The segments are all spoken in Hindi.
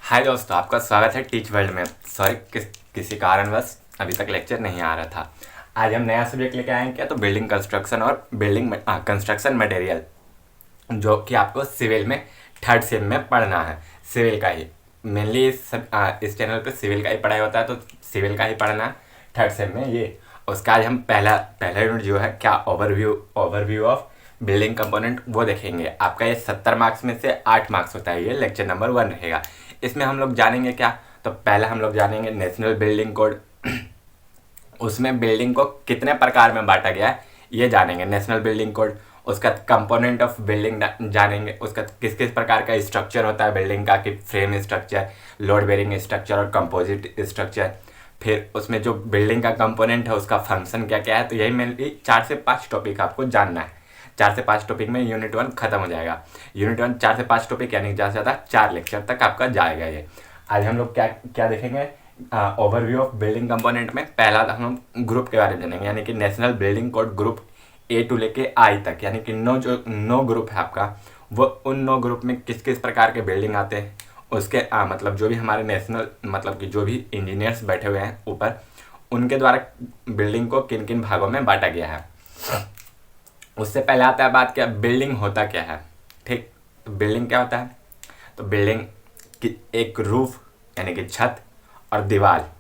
हाय दोस्तों, आपका स्वागत है टीच वर्ल्ड में। सॉरी, किसी कारणवश अभी तक लेक्चर नहीं आ रहा था। आज हम नया सब्जेक्ट लेके आए हैं क्या, तो बिल्डिंग कंस्ट्रक्शन और बिल्डिंग कंस्ट्रक्शन मटेरियल, जो कि आपको सिविल में थर्ड सेम में पढ़ना है। सिविल का ही मेनली इस चैनल पे सिविल का ही पढ़ाई होता है, तो सिविल का ही पढ़ना है थर्ड सेम में ये। उसका आज हम पहला यूनिट जो है क्या, ओवरव्यू ऑफ बिल्डिंग कंपोनेंट, वो देखेंगे। आपका ये 70 मार्क्स में से 8 मार्क्स होता है, ये लेक्चर नंबर 1 रहेगा। इसमें हम लोग जानेंगे क्या, तो पहला हम लोग जानेंगे नेशनल बिल्डिंग कोड। उसमें बिल्डिंग को कितने प्रकार में बांटा गया है ये जानेंगे, नेशनल बिल्डिंग कोड। उसका कंपोनेंट ऑफ बिल्डिंग जानेंगे, उसका किस किस प्रकार का स्ट्रक्चर होता है बिल्डिंग का, कि frame structure, load bearing structure और कंपोजिट स्ट्रक्चर। फिर उसमें जो बिल्डिंग का कंपोनेंट है उसका फंक्शन क्या क्या है। तो यही मेनली 4 से 5 टॉपिक आपको जानना है। 4 से 5 टॉपिक में यूनिट 1 खत्म हो जाएगा। यूनिट 1 4 से 5 टॉपिक यानी ज़्यादा से ज़्यादा 4 लेक्चर तक आपका जाएगा ये। आज हम लोग क्या क्या देखेंगे, ओवरव्यू ऑफ बिल्डिंग कंपोनेंट में पहला हम ग्रुप के बारे में जानेंगे, यानी कि national building code group A to लेके आई तक, यानी कि 9 ग्रुप है आपका। वो उन 9 ग्रुप में किस किस प्रकार के बिल्डिंग आते हैं, उसके मतलब जो भी हमारे नेशनल मतलब कि जो भी इंजीनियर्स बैठे हुए हैं ऊपर, उनके द्वारा बिल्डिंग को किन किन भागों में बांटा गया है। उससे पहले आता है बात, क्या बिल्डिंग होता क्या है। ठीक, तो बिल्डिंग क्या होता है, तो बिल्डिंग की एक रूफ यानी कि छत और दीवार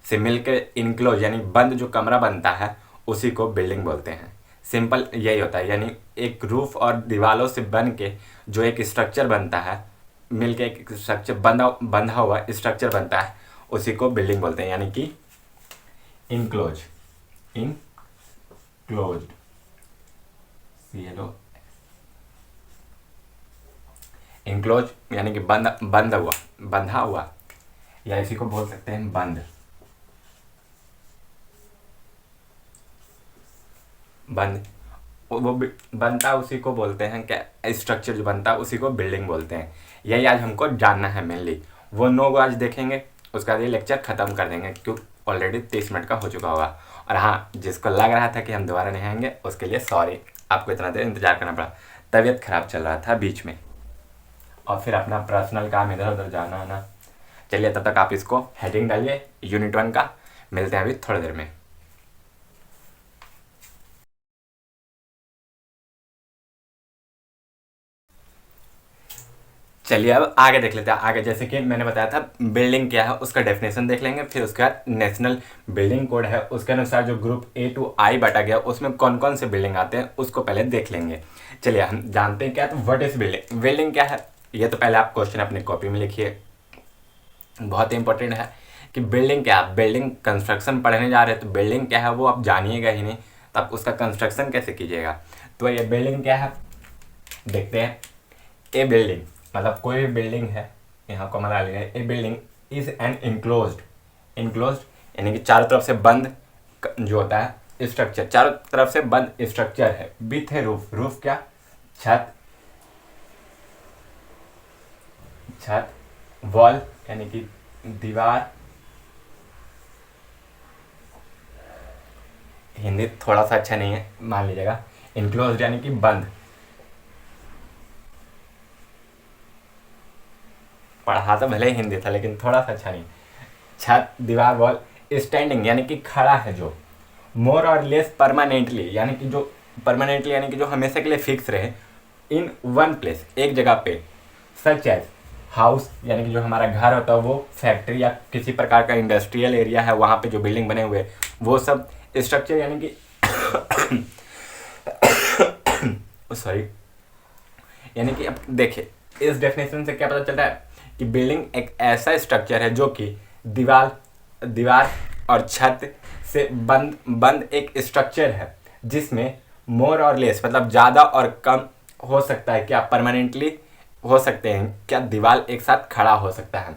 से मिलकर इनक्लोज यानी बंद जो कमरा बनता है उसी को बिल्डिंग बोलते हैं। सिंपल यही होता है, यानी एक रूफ और दीवारों से बन के जो एक स्ट्रक्चर बनता है, मिलके एक स्ट्रक्चर बंधा हुआ स्ट्रक्चर बनता है, उसी को बिल्डिंग बोलते हैं, यानी कि इनक्लोज इनक्लोज इनक्लोज यानी कि बंधा हुआ, या इसी को बोल सकते हैं बंद। वो बनता उसी को बोलते हैं क्या, स्ट्रक्चर जो बनता है उसी को बिल्डिंग बोलते हैं। यही आज हमको जानना है मेनली। वो 9 आज देखेंगे, उसका ये लेक्चर ख़त्म कर देंगे, क्योंकि ऑलरेडी 30 मिनट का हो चुका होगा। और हाँ, जिसको लग रहा था कि हम दोबारा नहीं आएंगे उसके लिए सॉरी, आपको इतना देर इंतजार करना पड़ा। तबीयत खराब चल रहा था बीच में, और फिर अपना पर्सनल काम इधर उधर जाना आना। चलिए, तब तक आप इसको हेडिंग डालिए यूनिट 1 का। मिलते हैं अभी थोड़ी देर में। चलिए अब आगे देख लेते हैं। आगे जैसे कि मैंने बताया था बिल्डिंग क्या है उसका डेफिनेशन देख लेंगे, फिर उसके बाद नेशनल बिल्डिंग कोड है उसके अनुसार जो ग्रुप ए टू आई बांटा गया उसमें कौन कौन से बिल्डिंग आते हैं उसको पहले देख लेंगे। चलिए हम जानते हैं क्या, तो व्हाट इज बिल्डिंग। बिल्डिंग क्या है ये तो पहले आप क्वेश्चन अपनी कॉपी में लिखिए, बहुत इंपॉर्टेंट है कि बिल्डिंग क्या है। बिल्डिंग कंस्ट्रक्शन पढ़ने जा रहे हैं तो बिल्डिंग क्या है वो आप जानिएगा ही नहीं, तो आप उसका कंस्ट्रक्शन कैसे कीजिएगा। तो ये बिल्डिंग क्या है देखते हैं। ए बिल्डिंग मतलब कोई भी बिल्डिंग है, यहाँ को मना लिया। ए बिल्डिंग इज एन इनक्लोज्ड यानी कि चारों तरफ से बंद जो होता है स्ट्रक्चर, चारों तरफ से बंद स्ट्रक्चर है। विथ है रूफ क्या, छत वॉल यानी कि दीवार। हिंदी थोड़ा सा अच्छा नहीं है, मान लीजिएगा। इनक्लोज्ड यानी कि बंद, पढ़ा तो भले ही हिंदी था लेकिन थोड़ा सा अच्छा नहीं। छत दीवार वॉल। स्टैंडिंग यानी कि खड़ा है जो, मोर और लेस परमानेंटली यानी कि जो परमानेंटली यानी कि जो हमेशा के लिए फिक्स रहे, इन वन प्लेस एक जगह पे। सच एज हाउस यानी कि जो हमारा घर होता है वो, फैक्ट्री या किसी प्रकार का इंडस्ट्रियल एरिया है वहाँ पे जो बिल्डिंग बने हुए वो सब स्ट्रक्चर यानी कि सॉरी, यानी कि अब देखिए इस डेफिनेशन से क्या पता चलता है कि बिल्डिंग एक ऐसा स्ट्रक्चर है जो कि दीवार और छत से बंद एक स्ट्रक्चर है, जिसमें मोर और लेस मतलब ज़्यादा और कम हो सकता है, क्या परमानेंटली हो सकते हैं, क्या दीवार एक साथ खड़ा हो सकता है।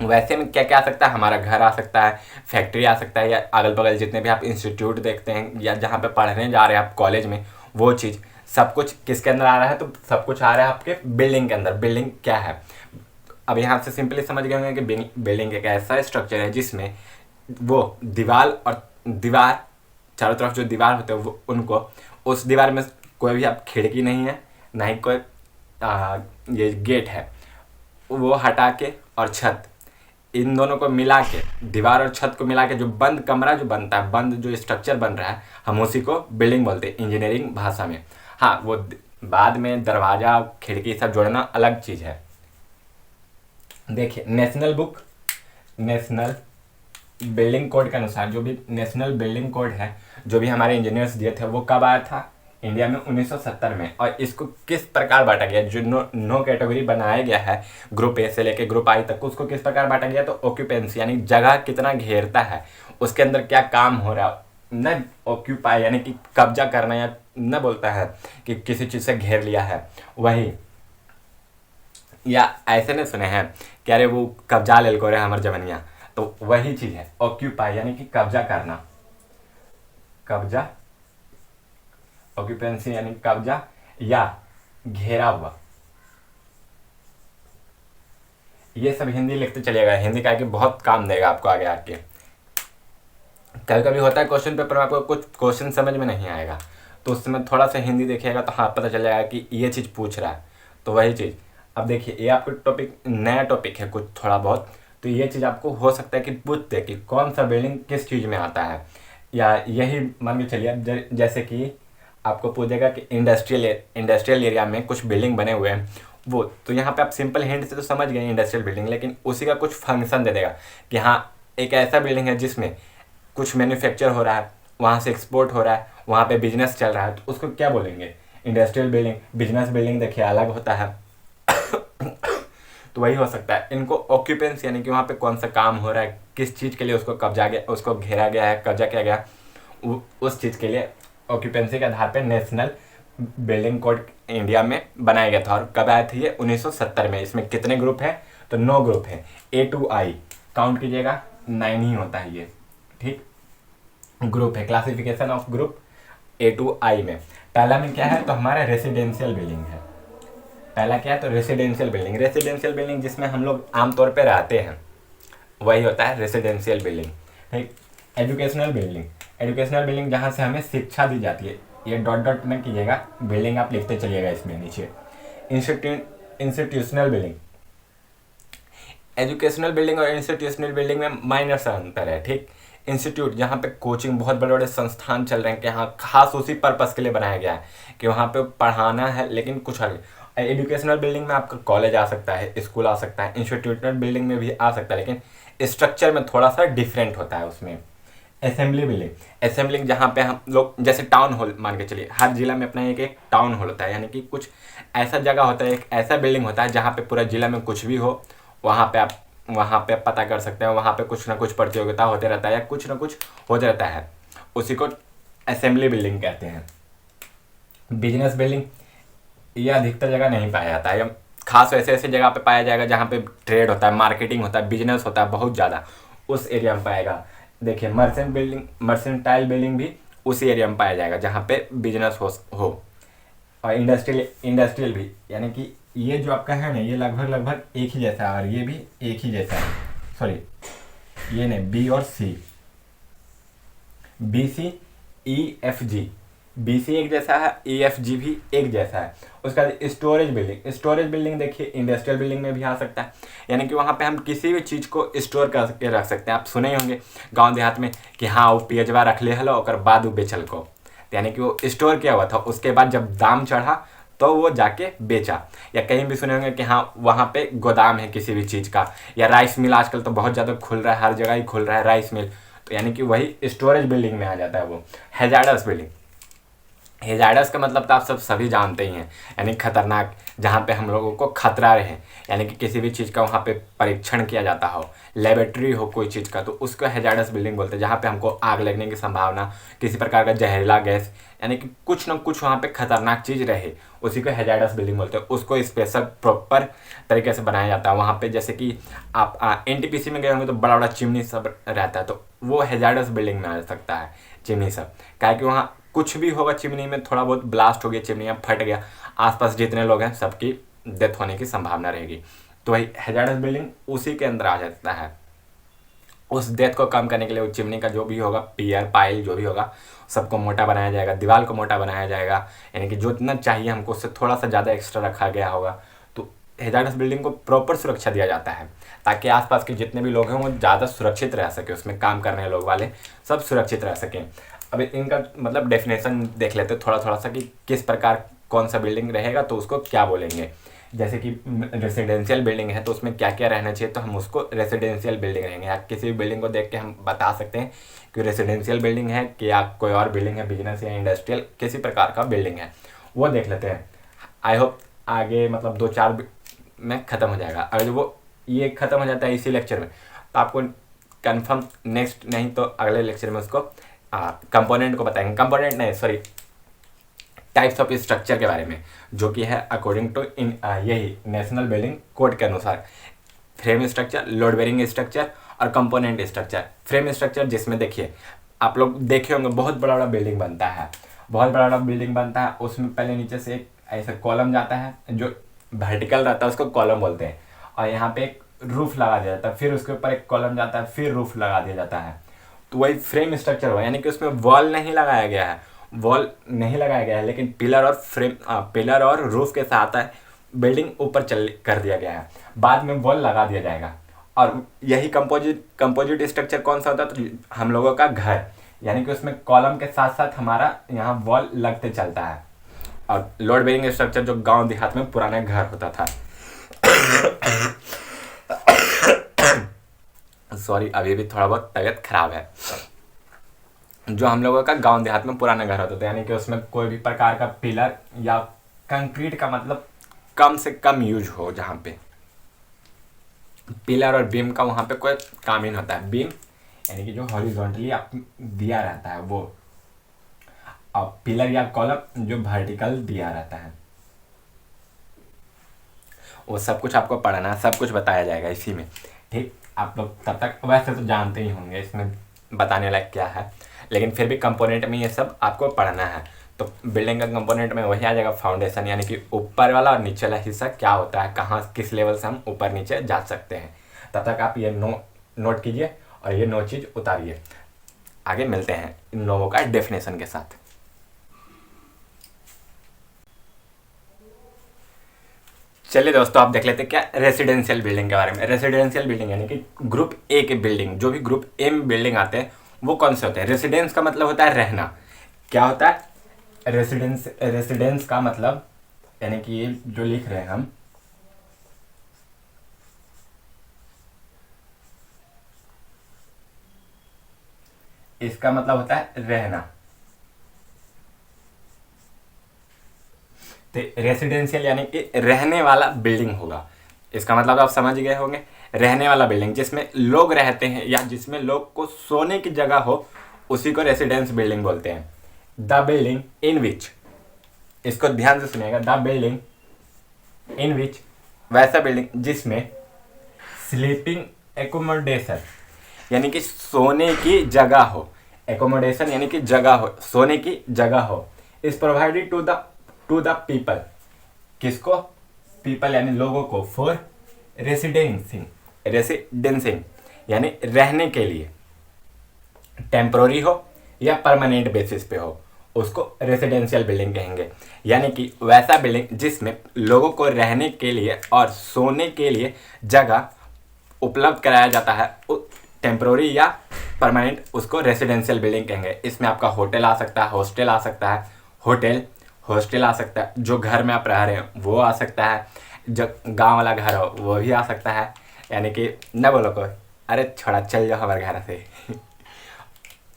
वैसे में क्या क्या आ सकता है, हमारा घर आ सकता है, फैक्ट्री आ सकता है, या अगल बगल जितने भी आप इंस्टीट्यूट देखते हैं या जहाँ पे पढ़ने जा रहे हैं आप कॉलेज में, वो चीज़ सब कुछ किसके अंदर आ रहा है, तो सब कुछ आ रहा है आपके बिल्डिंग के अंदर। बिल्डिंग क्या है, अब यहाँ से सिंपली समझ गए होंगे कि बिल्डिंग एक ऐसा स्ट्रक्चर है जिसमें वो दीवार चारों तरफ जो दीवार होते हैं वो उनको, उस दीवार में कोई भी आप खिड़की नहीं है, ना ही कोई ये गेट है, वो हटा के और छत, इन दोनों को मिला के, दीवार और छत को मिला के जो बंद कमरा जो बनता है, बंद जो स्ट्रक्चर बन रहा है, हम उसी को बिल्डिंग बोलते हैं इंजीनियरिंग भाषा में। हाँ, वो बाद में दरवाजा खिड़की सब जोड़ना अलग चीज़ है। देखिए नेशनल बिल्डिंग कोड के अनुसार, जो भी नेशनल बिल्डिंग कोड है जो भी हमारे इंजीनियर्स दिए थे, वो कब आया था? इंडिया में 1970 में। और इसको किस प्रकार बांटा गया, जो नो कैटेगरी बनाया गया है ग्रुप ए से लेके ग्रुप आई तक, उसको किस प्रकार बांटा गया? तो ऑक्यूपेंसी यानी जगह कितना घेरता है, उसके अंदर क्या काम हो रहा है, न ऑक्यूपाई यानी कि कब्जा करना, या न बोलता है कि किसी चीज़ से घेर लिया है वही। या ऐसे नहीं सुने हैं कि अरे वो कब्जा ले को रहे हमारे जवनिया, तो वही चीज़ है ऑक्यूपाई यानी कि कब्जा करना, कब्जा, ऑक्यूपेंसी यानी कब्जा या घेरा हुआ। ये सब हिंदी लिखते चलिएगा, हिंदी का कि बहुत काम देगा आपको आगे आके। कभी कभी होता है क्वेश्चन पेपर में आपको कुछ क्वेश्चन समझ में नहीं आएगा, तो उस समय थोड़ा सा हिंदी देखिएगा तो हाँ पता चल जाएगा कि ये चीज़ पूछ रहा है, तो वही चीज़। अब देखिए ये आपको टॉपिक नया टॉपिक है कुछ थोड़ा बहुत, तो ये चीज़ आपको हो सकता है कि पूछते कि कौन सा बिल्डिंग किस चीज़ में आता है, या यही मान के चलिए जैसे कि आपको पूछेगा कि इंडस्ट्रियल एरिया में कुछ बिल्डिंग बने हुए हैं वो, तो यहाँ पे आप सिंपल हिंट से तो समझ गए इंडस्ट्रियल बिल्डिंग, लेकिन उसी का कुछ फंक्शन दे देगा कि हाँ एक ऐसा बिल्डिंग है जिसमें कुछ मैन्युफैक्चर हो रहा है, वहाँ से एक्सपोर्ट हो रहा है, वहाँ पे बिजनेस चल रहा है, तो उसको क्या बोलेंगे? Industrial building. बिजनेस बिल्डिंग देखिए अलग होता है तो वही हो सकता है। इनको ऑक्यूपेंसी यानी कि वहाँ पे कौन सा काम हो रहा है, किस चीज़ के लिए उसको कब्जा गया, उसको घेरा गया है, कब्जा किया गया, उस चीज़ के लिए ऑक्यूपेंसी के आधार पर नेशनल बिल्डिंग कोड इंडिया में बनाया गया था। और कब आया था ये? 1970 में। इसमें कितने ग्रुप हैं? तो 9 ग्रुप हैं, A to I काउंट कीजिएगा, 9 ही होता है ये, ठीक। ग्रुप है, classification of group A to I में। पहला में क्या है? तो हमारा रेसिडेंशियल बिल्डिंग है। पहला क्या है? तो रेसिडेंशियल बिल्डिंग। रेसिडेंशियल बिल्डिंग जिसमें हम लोग आमतौर पे रहते हैं वही होता है रेसिडेंशियल बिल्डिंग, ठीक। एजुकेशनल बिल्डिंग, एजुकेशनल बिल्डिंग जहाँ से हमें शिक्षा दी जाती है, ये डॉट डॉट में कीजिएगा, बिल्डिंग आप लिखते चलिएगा इसमें नीचे। इंस्टीट्यूशनल बिल्डिंग, एजुकेशनल बिल्डिंग और इंस्टीट्यूशनल बिल्डिंग में माइनर सा अंतर है, ठीक। इंस्टीट्यूट जहाँ पे कोचिंग, बहुत बड़े बड़े संस्थान चल रहे हैं कि हाँ खास उसी पर्पस के लिए बनाया गया है कि वहाँ पे पढ़ाना है, लेकिन कुछ आगे। एजुकेशनल बिल्डिंग में आपका कॉलेज आ सकता है, स्कूल आ सकता है, इंस्टीट्यूशनल बिल्डिंग में भी आ सकता है, लेकिन स्ट्रक्चर में थोड़ा सा डिफरेंट होता है उसमें। असेंबली बिल्डिंग, असेंबली जहाँ पे हम लोग जैसे टाउन हॉल मान के चलिए, हर जिला में अपना एक एक टाउन हॉल होता है, यानी कि कुछ ऐसा जगह होता है, एक ऐसा बिल्डिंग होता है जहाँ पे पूरा जिला में कुछ भी हो वहाँ पे आप पता कर सकते हैं, वहाँ पे कुछ ना कुछ प्रतियोगिता होते रहता है या कुछ ना कुछ होते रहता है, उसी को असेंबली बिल्डिंग कहते हैं। बिजनेस बिल्डिंग, ये अधिकतर जगह नहीं पाया जाता है, खास ऐसे ऐसे जगह पे पाया जाएगा जहाँ पे ट्रेड होता है, मार्केटिंग होता है, बिजनेस होता है बहुत ज़्यादा, उस एरिया में पाएगा। देखिए मर्सेंटाइल बिल्डिंग भी उसी एरिया में पाया जाएगा जहाँ पे बिजनेस हो। और इंडस्ट्रियल भी, यानी कि ये जो आपका है ना, ये लगभग एक ही जैसा है और ये भी एक ही जैसा है, सॉरी ये नहीं, बी और सी, BCEFG, BC एक जैसा है, EFG भी एक जैसा है। उसका स्टोरेज बिल्डिंग देखिए इंडस्ट्रियल बिल्डिंग में भी आ सकता है, यानी कि वहाँ पे हम किसी भी चीज़ को स्टोर करके रख सकते हैं। आप सुने ही होंगे गांव देहात में कि हाँ वो पेजवा रख ले हलो और बाद वो बेचल को, यानी कि वो स्टोर किया हुआ था, उसके बाद जब दाम चढ़ा तो वो जाके बेचा। या कहीं भी सुने होंगे कि हाँ वहाँ पे गोदाम है किसी भी चीज़ का, या राइस मिल आजकल तो बहुत ज़्यादा खुल रहा है, हर जगह ही खुल रहा है राइस मिल, तो यानी कि वही स्टोरेज बिल्डिंग में आ जाता है वो। हैजार्डस बिल्डिंग, हेजार्डस का मतलब तो आप सभी जानते ही हैं, यानी खतरनाक, जहाँ पे हम लोगों को खतरा रहे, यानी कि किसी भी चीज़ का वहाँ पे परीक्षण किया जाता हो, लेबोरेटरी हो कोई चीज़ का, तो उसको हेजार्डस बिल्डिंग बोलते हैं। जहाँ पे हमको आग लगने की संभावना, किसी प्रकार का जहरीला गैस, यानी कि कुछ ना कुछ वहाँ पे खतरनाक चीज़ रहे, उसी को हेजार्डस बिल्डिंग बोलते हैं। उसको स्पेशल प्रॉपर तरीके से बनाया जाता है वहाँ पे। जैसे कि आप NTPC में गए होंगे तो बड़ा बड़ा चिमनी सब रहता है, तो वो हेजार्डस बिल्डिंग में आ सकता है चिमनी सब, क्या कि वहाँ कुछ भी होगा चिमनी में, थोड़ा बहुत ब्लास्ट हो गया, चिमनियाँ फट गया, आसपास जितने लोग हैं सबकी डेथ होने की संभावना रहेगी, तो वही हैजार्डस बिल्डिंग उसी के अंदर आ जाता है। उस डेथ को कम करने के लिए वो चिमनी का जो भी होगा, पियर पाइल जो भी होगा, सबको मोटा बनाया जाएगा, दीवार को मोटा बनाया जाएगा, यानी कि जो इतना चाहिए हमको उससे थोड़ा सा ज़्यादा एक्स्ट्रा रखा गया होगा, तो हैजार्डस बिल्डिंग को प्रॉपर सुरक्षा दिया जाता है ताकि आसपास के जितने भी लोग हैं वो ज़्यादा सुरक्षित रह सके, उसमें काम करने लोग वाले सब सुरक्षित रह सकें। अब इनका मतलब डेफिनेशन देख लेते थोड़ा थोड़ा सा कि किस प्रकार कौन सा बिल्डिंग रहेगा तो उसको क्या बोलेंगे। जैसे कि रेसिडेंशियल बिल्डिंग है तो उसमें क्या क्या रहना चाहिए, तो हम उसको रेसिडेंशियल बिल्डिंग रहेंगे, या किसी भी बिल्डिंग को देख के हम बता सकते हैं कि रेसिडेंशियल बिल्डिंग है कि या कोई और बिल्डिंग है, बिजनेस या इंडस्ट्रियल किसी प्रकार का बिल्डिंग है, वो देख लेते हैं। आई होप आगे मतलब 2-4 में ख़त्म हो जाएगा। अगर वो ये ख़त्म हो जाता है इसी लेक्चर में तो आपको कंफर्म नेक्स्ट नहीं तो अगले लेक्चर में उसको कंपोनेंट को बताएंगे, कंपोनेंट नहीं सॉरी टाइप्स ऑफ स्ट्रक्चर के बारे में, जो कि है अकॉर्डिंग टू यही नेशनल बिल्डिंग कोड के अनुसार frame structure, load bearing structure और कंपोनेंट स्ट्रक्चर। फ्रेम स्ट्रक्चर जिसमें देखिए आप लोग देखे होंगे बहुत बड़ा बड़ा बिल्डिंग बनता है, बहुत बड़ा बड़ा बिल्डिंग बनता है, उसमें पहले नीचे से एक ऐसा कॉलम जाता है जो वर्टिकल रहता है उसको कॉलम बोलते हैं, और यहाँ पे एक रूफ लगा दिया जाता है, फिर उसके ऊपर एक कॉलम जाता है, फिर रूफ लगा दिया जाता है, तो वही फ्रेम स्ट्रक्चर हुआ। यानी कि उसमें वॉल नहीं लगाया गया है, वॉल नहीं लगाया गया है, लेकिन पिलर और रूफ के साथ है बिल्डिंग ऊपर चल कर दिया गया है, बाद में वॉल लगा दिया जाएगा। और यही कंपोजिट स्ट्रक्चर कौन सा होता है, तो हम लोगों का घर, यानी कि उसमें कॉलम के साथ साथ हमारा यहाँ वॉल लगते चलता है। और लोड बेरिंग स्ट्रक्चर जो गांव देहात में पुराना घर होता था सॉरी अभी भी थोड़ा बहुत तबीयत खराब है, जो हम लोगों का गांव देहात में पुराना घर होता था, यानी कि उसमें कोई भी प्रकार का पिलर या कंक्रीट का मतलब कम से कम यूज हो, जहाँ पे पिलर और बीम का वहाँ पे कोई काम ही नहीं होता है। बीम यानी कि जो हॉरिजॉन्टली दिया रहता है वो, और पिलर या कॉलम जो वर्टिकल दिया रहता है, वो सब कुछ आपको पढ़ना, सब कुछ बताया जाएगा इसी में, ठीक। आप लोग तब तक वैसे तो जानते ही होंगे इसमें बताने लायक क्या है, लेकिन फिर भी कंपोनेंट में ये सब आपको पढ़ना है। तो बिल्डिंग का कंपोनेंट में वही आ जाएगा फाउंडेशन, यानी कि ऊपर वाला और नीचे वाला हिस्सा क्या होता है, कहाँ किस लेवल से हम ऊपर नीचे जा सकते हैं। तब तक आप ये नोट कीजिए और ये 9 चीज़ उतारिए। आगे मिलते हैं इन लोगों का डेफिनेशन के साथ। चलिए दोस्तों आप देख लेते हैं क्या रेसिडेंशियल बिल्डिंग के बारे में। रेसिडेंशियल बिल्डिंग यानी कि ग्रुप ए के बिल्डिंग, जो भी ग्रुप ए में बिल्डिंग आते हैं वो कौन से होते हैं। रेसिडेंस का मतलब होता है रहना। क्या होता है रेसिडेंस का मतलब, यानी कि ये जो लिख रहे हैं हम, इसका मतलब होता है रहना। तो रेसिडेंशियल यानी कि रहने वाला बिल्डिंग होगा, इसका मतलब आप समझ गए होंगे। रहने वाला बिल्डिंग जिसमें लोग रहते हैं या जिसमें लोग को सोने की जगह हो, उसी को रेसिडेंस बिल्डिंग बोलते हैं। द बिल्डिंग इन विच, इसको ध्यान से सुनिएगा, द बिल्डिंग इन विच, वैसा बिल्डिंग जिसमें स्लीपिंग एकोमोडेशन यानी कि सोने की जगह हो, एकोमोडेशन यानी कि जगह हो, सोने की जगह हो, is provided to the people, किसको, पीपल यानी लोगों को, फॉर रेसिडेंसिंग यानी रहने के लिए, टेम्पोररी हो या परमानेंट बेसिस पे हो, उसको रेसिडेंशियल बिल्डिंग कहेंगे। यानी कि वैसा बिल्डिंग जिसमें लोगों को रहने के लिए और सोने के लिए जगह उपलब्ध कराया जाता है, टेम्पोररी या परमानेंट, उसको रेसिडेंशियल बिल्डिंग कहेंगे। इसमें आपका होटल आ सकता है, हॉस्टल आ सकता है, हॉस्टल आ सकता है, जो घर में आप रह रहे हैं वो आ सकता है, जो गांव वाला घर हो वो भी आ सकता है। यानी कि न बोलो कोई अरे छोड़ा चल जाओ हमारे घर से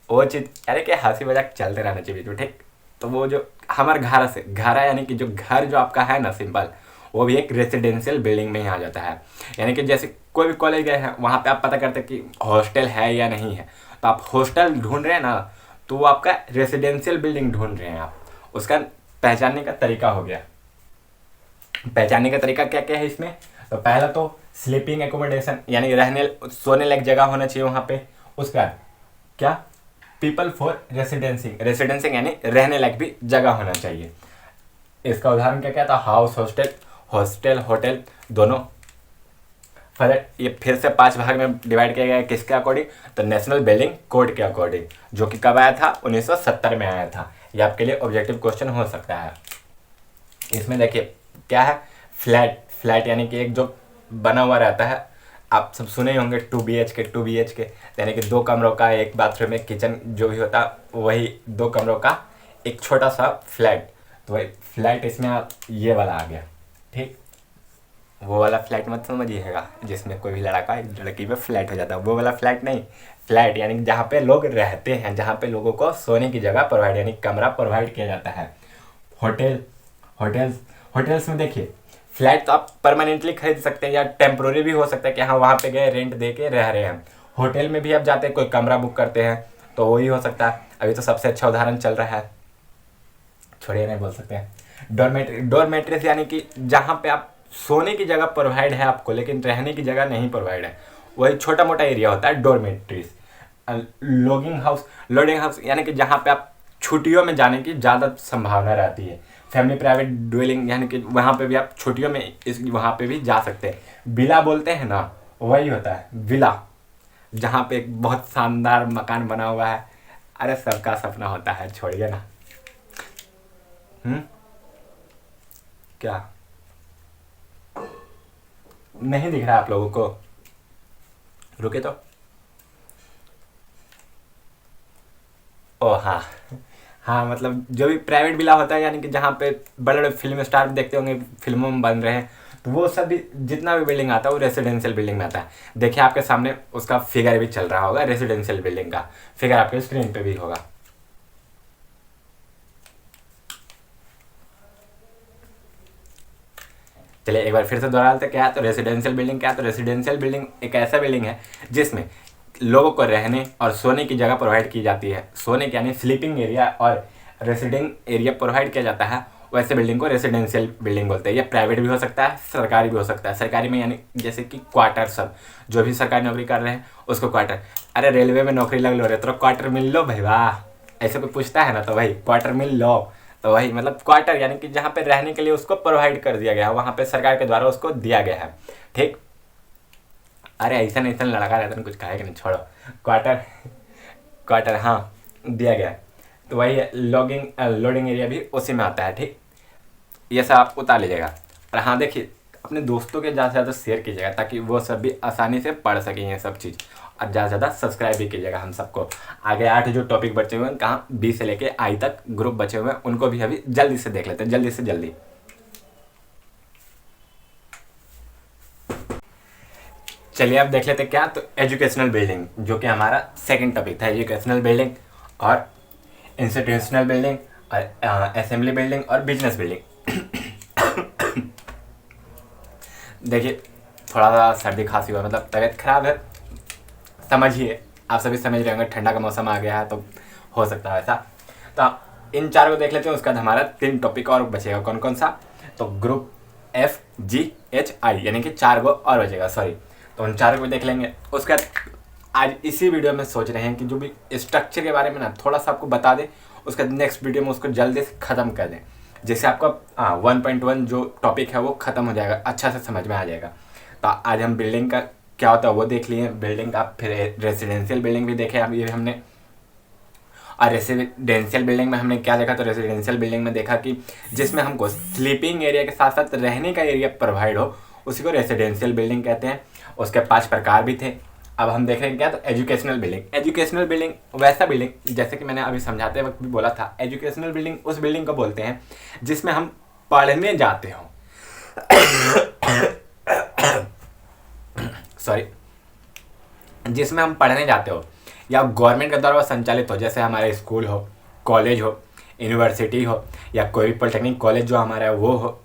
वो चीज़, यानी कि हंसी मजाक चलते रहना चाहिए तो ठीक। तो वो जो हमारे घर से घर है, यानी कि जो घर जो आपका है ना सिंपल, वो भी एक रेसिडेंशियल बिल्डिंग में ही आ जाता है। यानी कि जैसे कोई भी कॉलेज गए हैं, वहाँ पे आप पता करते हैं कि हॉस्टल है या नहीं है, तो आप हॉस्टल ढूंढ रहे हैं ना, तो वो आपका रेसिडेंशियल बिल्डिंग ढूंढ रहे हैं आप। उसका पहचानने का तरीका हो गया। पहचानने का तरीका क्या क्या है इसमें, तो पहला तो स्लीपिंग एकोमोडेशन यानी रहने सोने लायक जगह होना चाहिए वहाँ पे। उसका क्या, पीपल फॉर रेसिडेंसिंग यानी रहने लायक भी जगह होना चाहिए। इसका उदाहरण क्या क्या था, हाउस, हॉस्टल, होटल दोनों। ये फिर से 5 भाग में डिवाइड किया गया है, किसके अकॉर्डिंग, तो नेशनल बिल्डिंग कोड के अकॉर्डिंग, जो कि कब आया था, 1970 में आया था। ये आपके लिए ऑब्जेक्टिव क्वेश्चन हो सकता है। इसमें देखिए क्या है, फ्लैट यानी कि एक जो बना हुआ रहता है, आप सब सुने ही होंगे 2 BHK यानी कि 2 कमरों का, एक बाथरूम, एक किचन, जो भी होता वही 2 कमरों का एक छोटा सा फ्लैट। तो वही फ्लैट इसमें आप ये वाला आ गया, ठीक। वो वाला फ्लैट मत समझिएगा जिसमें कोई भी लड़का एक लड़की पे फ्लैट हो जाता है, वो वाला फ्लैट नहीं। फ्लैट यानी कि जहाँ पे लोग रहते हैं, जहाँ पे लोगों को सोने की जगह प्रोवाइड यानी कमरा प्रोवाइड किया जाता है। होटल होटल्स में देखिए, फ्लैट तो आप परमानेंटली खरीद सकते हैं या टेम्प्रोरी भी हो सकता है कि हाँ वहाँ पे गए रेंट दे के रह रहे हैं। होटल में भी आप जाते हैं, कोई कमरा बुक करते हैं तो वही हो सकता है। अभी तो सबसे अच्छा उदाहरण चल रहा है, छोड़िए नहीं बोल सकते हैं, डॉर्मेट्रीज यानी कि जहाँ पे आप सोने की जगह प्रोवाइड है आपको लेकिन रहने की जगह नहीं प्रोवाइड है, वही छोटा मोटा एरिया होता है डॉर्मेट्रीज। लोडिंग हाउस यानी कि जहाँ पे आप छुट्टियों में जाने की ज़्यादा संभावना रहती है। फैमिली प्राइवेट ड्वेलिंग यानी कि वहाँ पे भी आप छुट्टियों में वहाँ पे भी जा सकते हैं। विला बोलते हैं ना, वही होता है विला, जहाँ पे एक बहुत शानदार मकान बना हुआ है। अरे सबका सपना होता है, छोड़िए ना। क्या नहीं दिख रहा आप लोगों को? रुके तो। ओ हाँ, हाँ मतलब जो भी प्राइवेट विला होता है यानी कि जहाँ पे बड़े बड़े फिल्म स्टार देखते होंगे फिल्मों में बन रहे हैं, तो वो सब भी जितना भी बिल्डिंग आता है वो रेसिडेंशियल बिल्डिंग में आता है। देखिए आपके सामने उसका फिगर भी चल रहा होगा, रेसिडेंशियल बिल्डिंग का फिगर आपके स्क्रीन पे भी होगा। चलिए एक बार फिर से दोहरा लेते हैं, क्या है तो रेसिडेंशियल बिल्डिंग। क्या है तो रेसिडेंशियल बिल्डिंग एक ऐसा बिल्डिंग है जिसमें लोगों को रहने और सोने की जगह प्रोवाइड की जाती है। सोने की यानी स्लीपिंग एरिया और रेसिडिंग एरिया प्रोवाइड किया जाता है, वैसे बिल्डिंग को रेसिडेंशियल बिल्डिंग बोलते हैं। ये प्राइवेट भी हो सकता है, सरकारी भी हो सकता है। सरकारी में यानी जैसे कि क्वार्टर, सब जो भी सरकारी नौकरी कर रहे हैं उसको क्वार्टर। अरे रेलवे में नौकरी लग लो रे तो क्वार्टर मिल लो भाई, वाह, ऐसे कोई पूछता है ना तो भाई क्वार्टर मिल लो। तो वही मतलब क्वार्टर यानी कि जहाँ पे रहने के लिए उसको प्रोवाइड कर दिया गया है, वहाँ पे सरकार के द्वारा उसको दिया गया है, ठीक। अरे ऐसा नहीं, ऐसा लड़का रहता है कुछ कहेगा नहीं, छोड़ो। क्वार्टर क्वार्टर हाँ दिया गया है, तो वही लोडिंग एरिया भी उसी में आता है, ठीक। ये सब आप उतार लीजिएगा। और हाँ देखिए, अपने दोस्तों के ज़्यादा से ज़्यादा शेयर कीजिएगा ताकि वो सब भी आसानी से पढ़ सकें ये सब चीज़। और ज़्यादा से ज़्यादा सब्सक्राइब भी कीजिएगा हम सबको। आगे 8 जो टॉपिक बचे हुए हैं, कहाँ बी से लेके आई तक ग्रुप बचे हुए हैं, उनको भी अभी जल्दी से देख लेते हैं, जल्दी से जल्दी। चलिए अब देख लेते हैं क्या तो एजुकेशनल बिल्डिंग, जो कि हमारा सेकंड टॉपिक था। एजुकेशनल बिल्डिंग और इंस्टीट्यूशनल बिल्डिंग और असेंबली बिल्डिंग और बिजनेस बिल्डिंग। देखिए थोड़ा सा सर्दी खांसी हुआ, मतलब तबीयत खराब है, समझिए, आप सभी समझ रहे होंगे, ठंडा का मौसम आ गया है तो हो सकता है ऐसा। तो इन 4 को देख लेते हैं, उसका हमारा 3 टॉपिक और बचेगा। कौन कौन सा? तो ग्रुप FGHI यानी कि 4 को और बचेगा, सॉरी। तो उन 4 को देख लेंगे। उसके बाद आज इसी वीडियो में सोच रहे हैं कि जो भी स्ट्रक्चर के बारे में ना थोड़ा सा आपको बता दें, उसके नेक्स्ट वीडियो में उसको जल्दी से ख़त्म कर दें, जिससे आपका 1.1 जो टॉपिक है वो ख़त्म हो जाएगा, अच्छा से समझ में आ जाएगा। तो आज हम बिल्डिंग का क्या होता है वो देख लिए, बिल्डिंग का, फिर रेसिडेंशियल बिल्डिंग भी देखे अभी हमने। और रेसिडेंशियल बिल्डिंग में हमने क्या देखा, तो रेसिडेंशियल बिल्डिंग में देखा कि जिसमें हमको स्लीपिंग एरिया के साथ साथ रहने का एरिया प्रोवाइड हो, उसी को रेसिडेंशियल बिल्डिंग कहते हैं। उसके 5 प्रकार भी थे। अब हम देख रहे हैं क्या, तो एजुकेशनल बिल्डिंग। एजुकेशनल बिल्डिंग वैसा बिल्डिंग, जैसे कि मैंने अभी समझाते वक्त भी बोला था, एजुकेशनल बिल्डिंग उस बिल्डिंग को बोलते हैं जिसमें हम पढ़ने जाते हों। सॉरी, जिसमें हम पढ़ने जाते हो या गवर्नमेंट के द्वारा संचालित हो, जैसे हमारे स्कूल हो, कॉलेज हो, यूनिवर्सिटी हो, या कोई भी पॉलिटेक्निक कॉलेज जो हमारा है वो हो,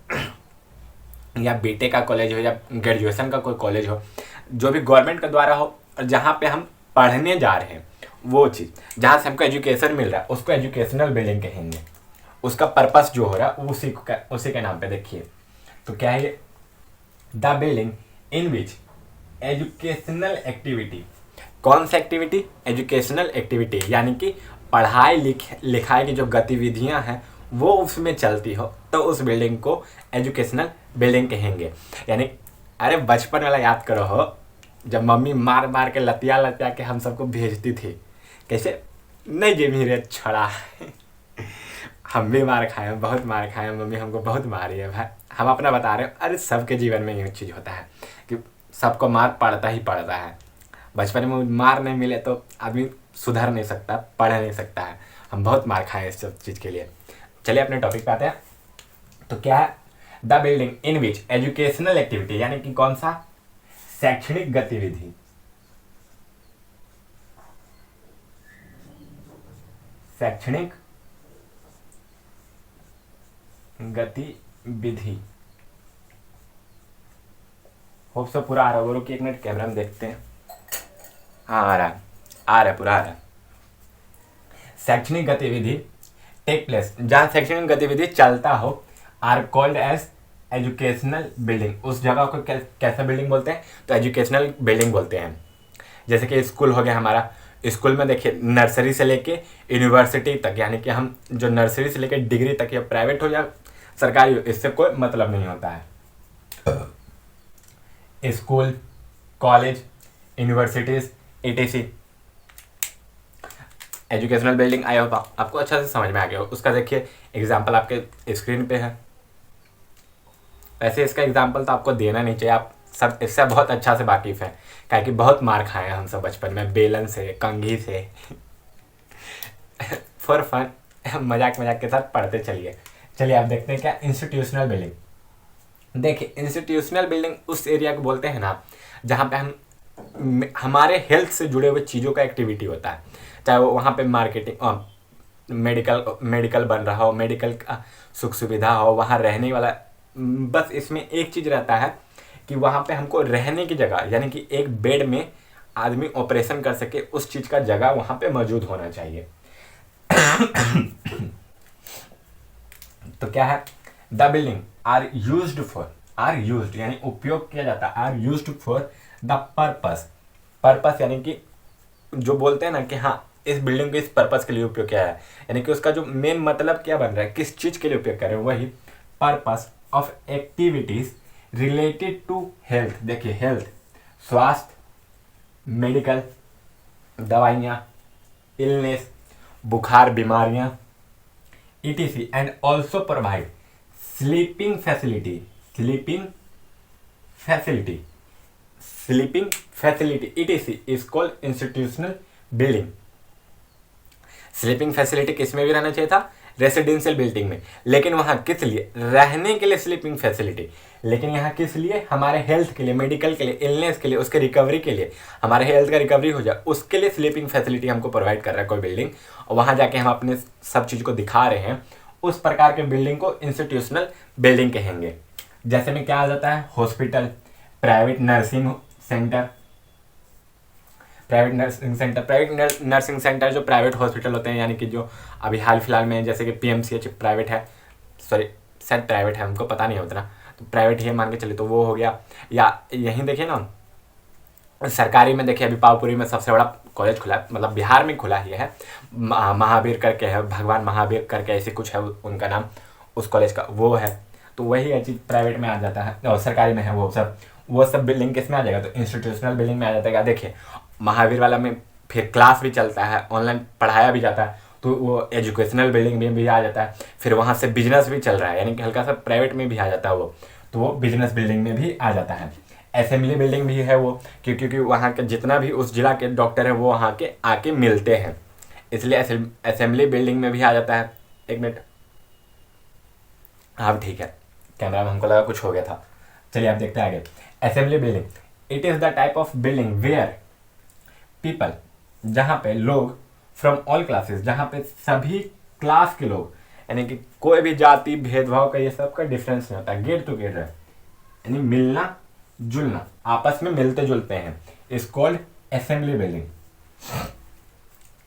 या बीटेक का कॉलेज हो, या ग्रेजुएशन का कोई कॉलेज हो, जो भी गवर्नमेंट के द्वारा हो और जहाँ पे हम पढ़ने जा रहे हैं, वो चीज़ जहाँ से हमको एजुकेशन मिल रहा है उसको एजुकेशनल बिल्डिंग कहेंगे। उसका पर्पस जो हो रहा है उसी के नाम पे देखिए। तो क्या है, the building in which educational activity. कौन सा एक्टिविटी? एजुकेशनल एक्टिविटी, यानी कि पढ़ाई लिखाई की जो गतिविधियां हैं वो उसमें चलती हो, तो उस बिल्डिंग को एजुकेशनल बिल्डिंग कहेंगे। यानी अरे बचपन वाला याद करो हो, जब मम्मी मार मार के लतिया के हम सबको भेजती थी, कैसे नहीं जे मेरे छड़ा। हम भी मार खाए हैं, बहुत मार खाए हैं, मम्मी हमको बहुत मारी है भाई, हम अपना बता रहे हैं, अरे सबके जीवन में ये चीज़ होता है कि सबको मार पड़ता ही पड़ता है। बचपन में मार नहीं मिले तो आदमी सुधर नहीं सकता, पढ़ नहीं सकता है। हम बहुत मार खाए इस सब चीज़ के लिए। चलिए अपने टॉपिक पे आते हैं। तो क्या है, the building in which educational activity, यानी कि कौन सा, शैक्षणिक गतिविधि, शैक्षणिक गतिविधि। होप सो पूरा आ रहा है। रुकिए एक मिनट, कैमरा में देखते हैं। हाँ आ रहा है पूरा आ रहा है। शैक्षणिक गतिविधि टेक प्लेस, जहाँ शैक्षणिक गतिविधि चलता हो, are called as educational building. उस जगह को कैसा बिल्डिंग बोलते हैं, तो एजुकेशनल बिल्डिंग बोलते हैं। जैसे कि स्कूल हो गया हमारा, स्कूल में देखिए नर्सरी से लेके यूनिवर्सिटी तक, यानी कि हम जो नर्सरी से लेके डिग्री तक, या प्राइवेट हो या सरकारी हो, इससे कोई मतलब नहीं होता है। School, college, universities, etc educational building. I hope आपको अच्छा से समझ में आ गया हो। उसका देखिए एग्जाम्पल आपके स्क्रीन पे है। वैसे इसका एग्जाम्पल तो आपको देना नहीं चाहिए, आप सब इससे बहुत अच्छा से वाकिफ हैं, काहे कि बहुत मार खाए हैं हम सब बचपन में, बेलन से, कंघी से। फॉर फन, मजाक मजाक के साथ पढ़ते चलिए। चलिए आप देखते हैं क्या, इंस्टीट्यूशनल बिल्डिंग। देखिए इंस्टीट्यूशनल बिल्डिंग उस एरिया को बोलते हैं ना, जहाँ पे हम हमारे हेल्थ से जुड़े हुए चीज़ों का एक्टिविटी होता है। चाहे वो वहाँ पे मार्केटिंग, मेडिकल बन रहा हो, मेडिकल का सुख सुविधा हो, वहाँ रहने वाला, बस इसमें एक चीज़ रहता है कि वहाँ पे हमको रहने की जगह, यानी कि एक बेड में आदमी ऑपरेशन कर सके, उस चीज़ का जगह वहाँ पे मौजूद होना चाहिए। तो क्या है, द बिल्डिंग आर यूज्ड यानी उपयोग किया जाता है, are used for the purpose यानी कि जो बोलते हैं ना कि हाँ इस बिल्डिंग को इस पर्पस के लिए उपयोग किया है, यानी कि उसका जो मेन मतलब क्या बन रहा है, किस चीज़ के लिए उपयोग कर रहे हैं, वही purpose of activities related to health. देखिए हेल्थ, स्वास्थ्य, मेडिकल, दवाइयाँ, इलनेस, बुखार, बीमारियाँ, etc and also provide sleeping facility etc is called institutional building. Sleeping facility किस में भी रहना चाहिए था, रेसिडेंशियल बिल्डिंग में, लेकिन वहाँ किस लिए, रहने के लिए स्लीपिंग फैसिलिटी, लेकिन यहाँ किस लिए, हमारे हेल्थ के लिए, मेडिकल के लिए, इलनेस के लिए, उसके रिकवरी के लिए, हमारे हेल्थ का रिकवरी हो जाए उसके लिए स्लीपिंग फैसिलिटी हमको प्रोवाइड कर रहा है कोई बिल्डिंग, और वहाँ जाके हम अपने सब चीज़ को दिखा रहे हैं, उस प्रकार के बिल्डिंग को इंस्टीट्यूशनल बिल्डिंग कहेंगे। जैसे में क्या आ जाता है, हॉस्पिटल, प्राइवेट नर्सिंग सेंटर जो प्राइवेट हॉस्पिटल होते हैं, यानी कि जो अभी हाल फिलहाल में जैसे कि PMCH प्राइवेट है, सॉरी शायद प्राइवेट है, हमको पता नहीं है उतना, तो प्राइवेट ही मान के चले तो वो हो गया। या यहीं देखिए ना सरकारी में, देखिए अभी पावपुरी में सबसे बड़ा कॉलेज खुला है, मतलब बिहार में खुला ही है, महावीर करके है, भगवान महावीर करके ऐसे कुछ है उनका नाम, उस कॉलेज का वो है, तो वही चीज़ प्राइवेट में आ जाता है और सरकारी में है वो सब बिल्डिंग किस में आ जाएगा, तो इंस्टीट्यूशनल बिल्डिंग में आ जाता है। देखिए महावीर वाला में फिर क्लास भी चलता है, ऑनलाइन पढ़ाया भी जाता है, तो वो एजुकेशनल बिल्डिंग में भी आ जाता है। फिर वहाँ से बिजनेस भी चल रहा है, यानी कि हल्का सा प्राइवेट में भी आ जाता है वो, तो वो बिजनेस बिल्डिंग में भी आ जाता है। असेंबली बिल्डिंग भी है वो, क्योंकि वहाँ के जितना भी उस जिला के डॉक्टर हैं वो वहाँ के आके मिलते हैं, इसलिए असेंबली बिल्डिंग में भी आ जाता है। एक मिनट, हाँ ठीक है, कैमरा में हमको लगा कुछ हो गया था। चलिए आप देखते हैं आगे। Assembly building, it is the type of building where people, जहाँ पे लोग फ्रॉम ऑल क्लासेस, जहाँ पे सभी क्लास के लोग, यानी कि कोई भी जाति भेदभाव का ये सब का डिफरेंस नहीं होता, गेट टुगेदर, यानी मिलना जुलना, आपस में मिलते जुलते हैं, is called assembly building.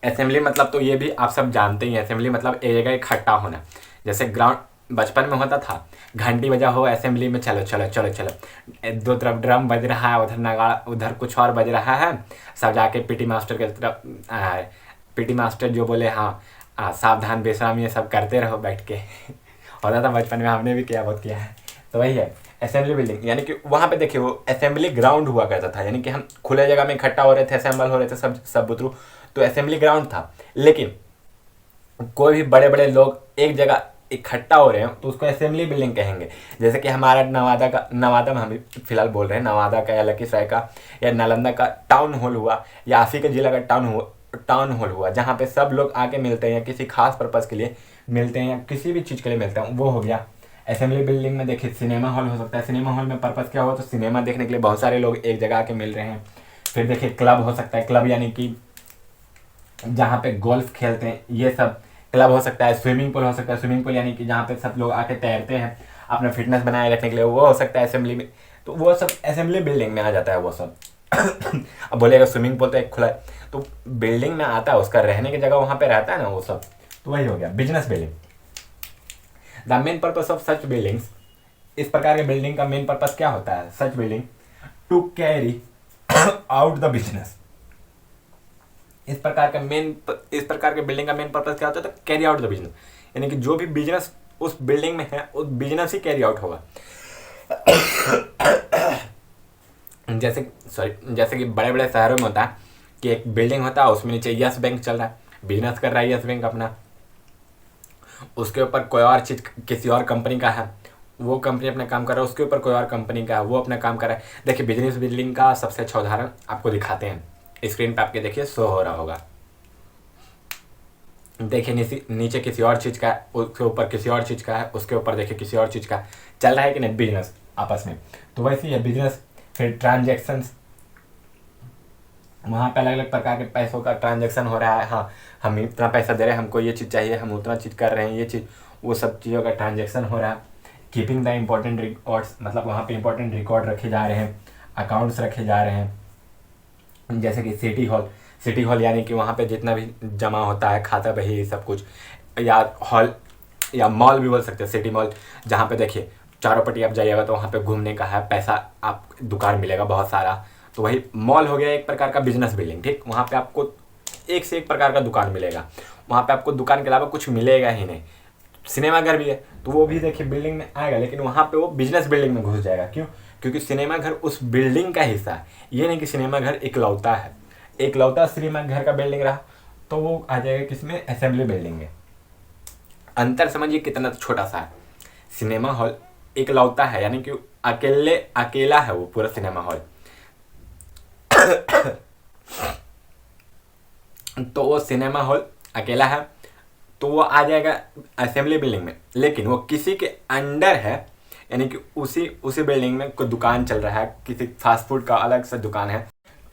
Assembly मतलब तो ये भी आप सब जानते ही हैं, असेंबली मतलब एक जगह इकट्ठा होना। जैसे ग्राउंड बचपन में होता था, घंटी बजा हो असेंबली में, चलो चलो चलो चलो, दो तरफ ड्रम बज रहा है, उधर नगाड़ा, उधर कुछ और बज रहा है, सब जाके पीटी मास्टर के तरफ, पीटी मास्टर जो बोले हाँ सावधान विश्राम, ये सब करते रहो बैठ के। होता था बचपन में, हमने भी किया, बहुत किया है। तो वही है असेंबली बिल्डिंग, यानी कि वहाँ पे देखिए वो असेंबली ग्राउंड हुआ करता था, यानी कि हम खुले जगह में इकट्ठा हो रहे थे, असेंबल हो रहे थे सब बुतरू, तो असेंबली ग्राउंड था। लेकिन कोई भी बड़े बड़े लोग एक जगह इकट्ठा हो रहे हैं तो उसको असेंबली बिल्डिंग कहेंगे। जैसे कि हमारा नवादा में हम फिलहाल बोल रहे हैं, नवादा का या लखीसराय का या नालंदा का टाउन हॉल हुआ, या आप ही के जिला का टाउन हॉल हुआ, जहाँ पे सब लोग आके मिलते हैं या किसी खास पर्पज़ के लिए मिलते हैं या किसी भी चीज़ के लिए मिलते हैं, वो हो गया असेंबली बिल्डिंग में। देखिए सिनेमा हॉल हो सकता है, सिनेमा हॉल में पर्पज़ क्या हुआ, तो सिनेमा देखने के लिए बहुत सारे लोग एक जगह आके मिल रहे हैं। फिर देखिए क्लब हो सकता है, क्लब यानी कि जहाँ पे गोल्फ खेलते हैं, ये सब क्लब हो सकता है। स्विमिंग पूल हो सकता है, स्विमिंग पूल यानी कि जहाँ पे सब लोग आके तैरते हैं अपना फिटनेस बनाए रखने के लिए, वो हो सकता है असेंबली में। तो वो सब असेंबली बिल्डिंग में आ जाता है वो सब। अब बोलेगा स्विमिंग पूल तो एक खुला है, तो बिल्डिंग में आता है, उसका रहने की जगह वहाँ पे रहता है ना वो सब, तो वही हो गया business building. The main purpose of such buildings, इस प्रकार के बिल्डिंग का मेन पर्पज क्या होता है, such building to carry out the business. इस प्रकार के बिल्डिंग का मेन पर्पज क्या होता है, तो कैरी आउट द बिजनेस, यानी कि जो भी बिजनेस उस बिल्डिंग में है उस बिजनेस ही कैरी आउट होगा। जैसे कि बड़े बड़े शहरों में होता है कि एक बिल्डिंग होता है, उसमें नीचे यस बैंक चल रहा है, बिजनेस कर रहा है यस बैंक अपना, उसके ऊपर कोई और चीज़ किसी और कंपनी का है, वो कंपनी अपना काम कर रहा है, उसके ऊपर कोई और कंपनी का है, वो अपना काम कर रहा है। देखिए बिजनेस बिल्डिंग का सबसे अच्छा उदाहरण आपको दिखाते हैं, स्क्रीन पे आपके देखिए शो हो रहा होगा। देखिए नीचे किसी और चीज़ का है, उसके ऊपर किसी और चीज़ का है, उसके ऊपर देखिए किसी और चीज़ का चल रहा है कि नहीं, बिजनेस आपस में। तो वैसे ही है बिजनेस। फिर ट्रांजेक्शन्स, वहाँ पे अलग अलग प्रकार के पैसों का ट्रांजेक्शन हो रहा है। हाँ, हम इतना पैसा दे रहे हैं, हमको ये चीज़ चाहिए, हम उतना चीज़ कर रहे हैं, ये चीज़, वो सब चीज़ों का ट्रांजेक्शन हो रहा है। कीपिंग द इम्पोर्टेंट रिकॉर्ड्स, मतलब वहाँ पे इम्पोर्टेंट रिकॉर्ड रखे जा रहे हैं, अकाउंट्स रखे जा रहे हैं। जैसे कि सिटी हॉल यानी कि वहाँ पे जितना भी जमा होता है खाता बही सब कुछ, या हॉल या मॉल भी बोल सकते हैं, सिटी मॉल, जहाँ पे देखिए चारों पट्टी आप जाइएगा तो वहाँ पे घूमने का है, पैसा आप दुकान मिलेगा बहुत सारा, तो वही मॉल हो गया एक प्रकार का बिजनेस बिल्डिंग। ठीक, वहाँ पे आपको एक से एक प्रकार का दुकान मिलेगा, वहाँ पे आपको दुकान के अलावा कुछ मिलेगा ही नहीं। सिनेमा घर भी है तो वो भी देखिए बिल्डिंग में आएगा, लेकिन वहाँ पे वो बिजनेस बिल्डिंग में घुस जाएगा। क्यों? क्योंकि सिनेमा घर उस बिल्डिंग का हिस्सा है, ये नहीं कि सिनेमा घर इकलौता है, इकलौता सिनेमा घर का बिल्डिंग रहा तो वो आ जाएगा किसमें, असेंबली बिल्डिंग में। अंतर समझिए कितना छोटा सा है। सिनेमा हॉल इकलौता है, यानी कि अकेला है वो पूरा सिनेमा हॉल, तो वो सिनेमा हॉल अकेला है तो वो आ जाएगा असेंबली बिल्डिंग में। लेकिन वो किसी के अंडर है, यानी कि उसी बिल्डिंग में कोई दुकान चल रहा है, किसी फास्ट फूड का अलग से दुकान है,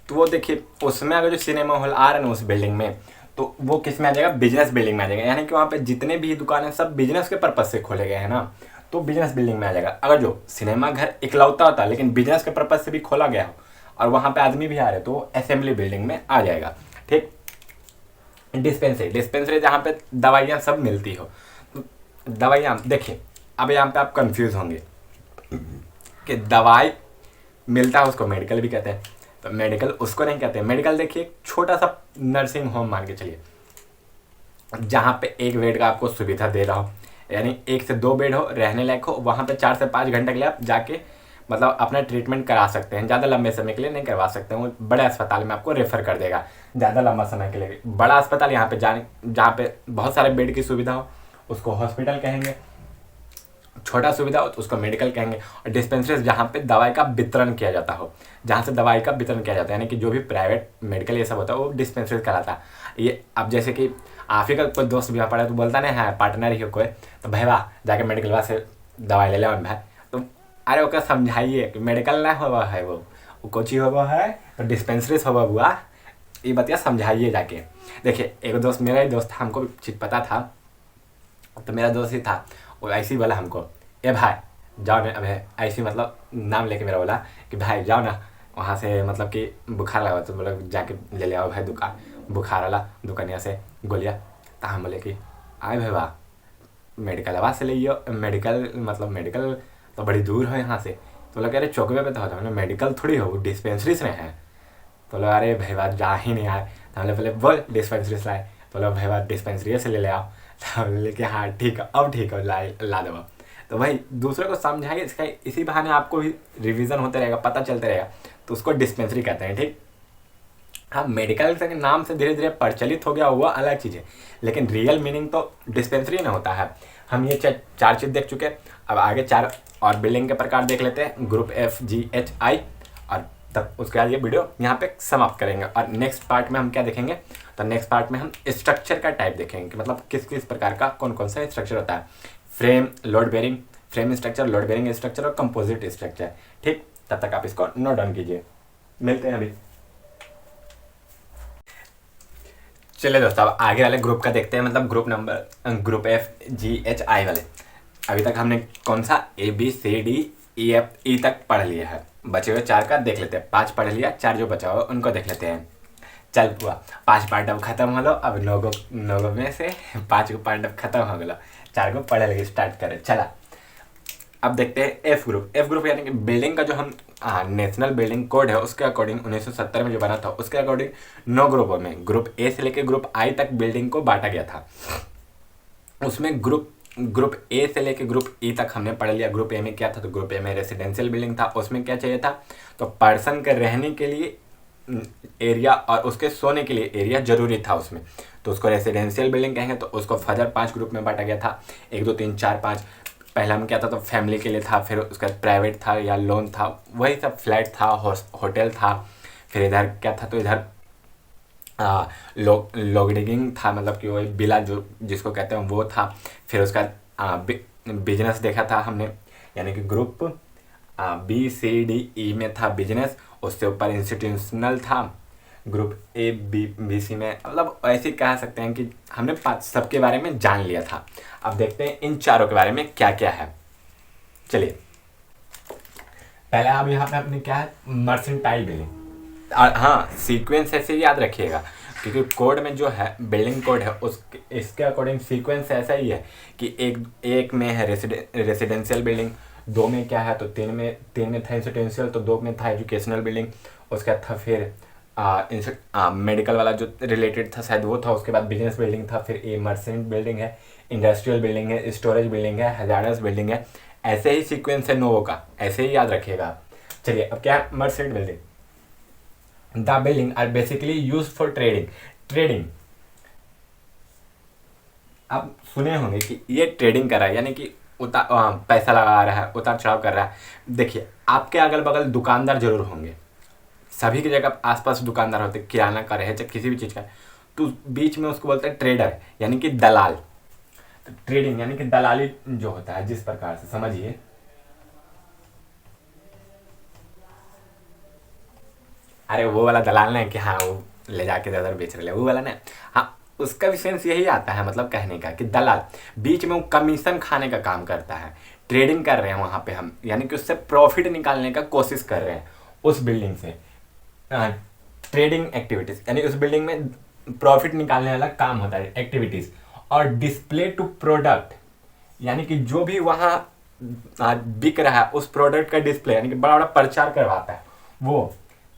तो वो देखिए उसमें अगर जो सिनेमा हॉल आ रहा है ना उस बिल्डिंग में, तो वो किस में आ जाएगा, बिजनेस बिल्डिंग में आ जाएगा। यानी कि वहाँ पे जितने भी दुकान है सब बिजनेस के पर्पज से खोले गए हैं ना, तो बिजनेस बिल्डिंग में आ जाएगा। अगर जो सिनेमा घर इकलौता होता लेकिन बिजनेस के पर्पज से भी खोला गया हो और वहाँ पे आदमी भी आ रहे, तो वो असेंबली बिल्डिंग में आ जाएगा। ठीक, डिस्पेंसरी जहाँ पे दवाइयाँ सब मिलती हो, दवाइयाँ देखिए, अब यहाँ पे आप कंफ्यूज होंगे कि दवाई मिलता है उसको मेडिकल भी कहते हैं, तो मेडिकल उसको नहीं कहते। मेडिकल देखिए एक छोटा सा नर्सिंग होम मान के चलिए, जहाँ पे एक बेड का आपको सुविधा दे रहा हो, यानी 1 से 2 बेड हो, रहने लायक हो, वहाँ पे 4 से 5 घंटे के लिए आप जाके मतलब अपना ट्रीटमेंट करा सकते हैं। ज़्यादा लंबे समय के लिए नहीं करवा सकते, वो बड़े अस्पताल में आपको रेफर कर देगा ज़्यादा लंबा समय के लिए। बड़ा अस्पताल यहाँ पे जहाँ पे बहुत सारे बेड की सुविधा हो उसको हॉस्पिटल कहेंगे, छोटा सुविधा हो तो उसको मेडिकल कहेंगे। और डिस्पेंसरीज जहाँ पे दवाई का वितरण किया जाता हो, जहाँ से दवाई का वितरण किया जाता है, यानी कि जो भी प्राइवेट मेडिकल ये सब होता है वो डिस्पेंसरीज कहलाता है। ये अब जैसे कि आप ही का कोई दोस्त बीमार पड़ा तो बोलता नहीं है पार्टनर ही हो कोई, तो भाई वाह जाके मेडिकल वाला से दवाई ले लेवन भाई, तो अरे ओके समझाइए कि मेडिकल ना हुआ है वो कोची हुआ है तो डिस्पेंसरीज हुआ हुआ, ये बतिया समझाइए जाके। देखिए एक दोस्त, मेरा ही दोस्त था, हमको भी चीज़ पता था, तो मेरा दोस्त ही था, वो ऐसी बोला हमको, ए भाई जाओ ना, अब ऐसी मतलब नाम लेके मेरा बोला कि भाई जाओ ना वहाँ से, मतलब कि बुखार लगा तो बोला जाके ले ले आओ भाई बुखार वाला दुकानिया से गोलियाँ। तो हम बोले कि आए भाई वाह मेडिकल आवाज़ से ले, मेडिकल तो बड़ी दूर है यहाँ से, तो बोला अरे चौकवे पे तो होता है, मेडिकल थोड़ी हो, डिस्पेंसरीज में है। तो बोला अरे भाई बात जा ही नहीं आए, तो हमने बोले बोल डिस्पेंसरीज लाए, तो बोला भाई बात डिस्पेंसरी से ले आओ, तो बोले कि हाँ ठीक है, अब ठीक है ला दो। तो भाई दूसरे को समझाइए, इसका इसी बहाने आपको भी रिवीजन होते रहेगा, पता चलते रहेगा, तो उसको डिस्पेंसरी कहते हैं। ठीक, हाँ, मेडिकल के नाम से धीरे धीरे प्रचलित हो गया हुआ अलग चीज़ है, लेकिन रियल मीनिंग तो डिस्पेंसरी ना होता है। हम ये चार चीज़ देख चुके हैं, अब आगे चार और बिल्डिंग के प्रकार देख लेते हैं, ग्रुप FGHI, और तब उसके बाद ये वीडियो यहाँ पे समाप्त करेंगे। और नेक्स्ट पार्ट में हम क्या देखेंगे, तो नेक्स्ट पार्ट में हम स्ट्रक्चर का टाइप देखेंगे कि मतलब किस किस प्रकार का कौन कौन सा स्ट्रक्चर होता है, frame, load bearing, frame structure, load bearing structure और कंपोजिट स्ट्रक्चर। ठीक, तब तक आप इसको नोट डाउन कीजिए, मिलते हैं अभी। चलिए दोस्तों, अब आगे वाले ग्रुप का देखते हैं, मतलब ग्रुप FGHI वाले। अभी तक हमने कौन सा ABCDEFE तक पढ़ लिया है, बचे हुए चार का देख लेते हैं। 5 पढ़ लिया, 4 जो बचा हुआ उनको देख लेते हैं। चल हुआ 5 पार्ट अब खत्म हो लो, अब 9 में से 5 को पार्ट अब खत्म हो गलो, 4 को पढ़े लगे स्टार्ट करें। चला, अब देखते हैं एफ ग्रुप यानी कि बिल्डिंग का जो हम नेशनल बिल्डिंग कोड है उसके अकॉर्डिंग 1970 में जो बना था उसके अकॉर्डिंग 9 ग्रुपों में ग्रुप ए से लेकर ग्रुप आई तक बिल्डिंग को बांटा गया था। उसमें ग्रुप ए से लेकर ग्रुप ई तक हमने पढ़ लिया। ग्रुप ए में क्या था, तो ग्रुप ए में रेसिडेंशियल बिल्डिंग था। उसमें क्या चाहिए था, तो पर्सन के रहने के लिए एरिया और उसके सोने के लिए एरिया जरूरी था उसमें, तो उसको रेसिडेंशियल बिल्डिंग कहेंगे। तो उसको फर्दर 5 ग्रुप में बांटा गया था, 1 2 3 4 5। पहला में क्या था, तो फैमिली के लिए था, फिर उसका प्राइवेट था या लोन था, वही सब, फ्लैट था, होटल था। फिर इधर क्या था, तो इधर लॉगडिगिंग था, मतलब कि वही बिला जो जिसको कहते हैं वो था। फिर उसका बिजनेस देखा था हमने, यानी कि ग्रुप BCDE में था बिजनेस, उससे ऊपर इंस्टीट्यूशनल था। ग्रुप ABC में, मतलब ऐसे कह सकते हैं कि हमने 5 सबके बारे में जान लिया था। अब देखते हैं इन चारों के बारे में क्या क्या है। चलिए, पहले अब यहाँ पे अपने क्या है, मर्सेंटाइल बिल्डिंग। हाँ, सीक्वेंस ऐसे याद रखिएगा, क्योंकि कोड में जो है बिल्डिंग कोड है इसके अकॉर्डिंग सीक्वेंस ऐसा ही है कि एक में है रेसिडेंशियल बिल्डिंग, 2 में क्या है, तो 3 में था इंस्टीट्यूशनल, तो 2 में था एजुकेशनल बिल्डिंग। उसके बाद था फिर मेडिकल वाला जो रिलेटेड था शायद वो था। उसके बाद बिजनेस बिल्डिंग था, फिर ए मर्चेंट बिल्डिंग है, इंडस्ट्रियल बिल्डिंग है, स्टोरेज बिल्डिंग है, हजार्डस बिल्डिंग है। ऐसे ही सीक्वेंस है नोवो का, ऐसे ही याद रखिएगा आप। चलिए, अब क्या है, merchant building. The building are basically use for trading. आप सुने होंगे कि ये ट्रेडिंग कर रहा है, यानी कि पैसा लगा रहा है, उतार चढ़ाव कर रहा है। देखिए, आपके अगल बगल दुकानदार जरूर होंगे, सभी की जगह आसपास दुकानदार होते, किराना का रहे चाहे किसी भी चीज़ का, तो बीच में उसको बोलते हैं ट्रेडर, यानी कि दलाल। तो ट्रेडिंग यानी कि दलाली जो होता है, जिस प्रकार से समझिए, अरे वो वाला दलाल नहीं कि हाँ वो ले जाके इधर बेच रहे, वो वाला नहीं। हाँ, उसका भी सेंस यही आता है, मतलब कहने का कि दलाल बीच में वो कमीशन खाने का काम करता है। ट्रेडिंग कर रहे हैं वहाँ पे हम, यानी कि उससे प्रॉफिट निकालने का कोशिश कर रहे हैं उस बिल्डिंग से। ट्रेडिंग एक्टिविटीज यानी उस बिल्डिंग में प्रॉफिट निकालने वाला काम होता है, एक्टिविटीज। और डिस्प्ले टू प्रोडक्ट, यानी कि जो भी वहाँ बिक रहा है उस प्रोडक्ट का डिस्प्ले, यानी कि बड़ा बड़ा प्रचार करवाता है वो।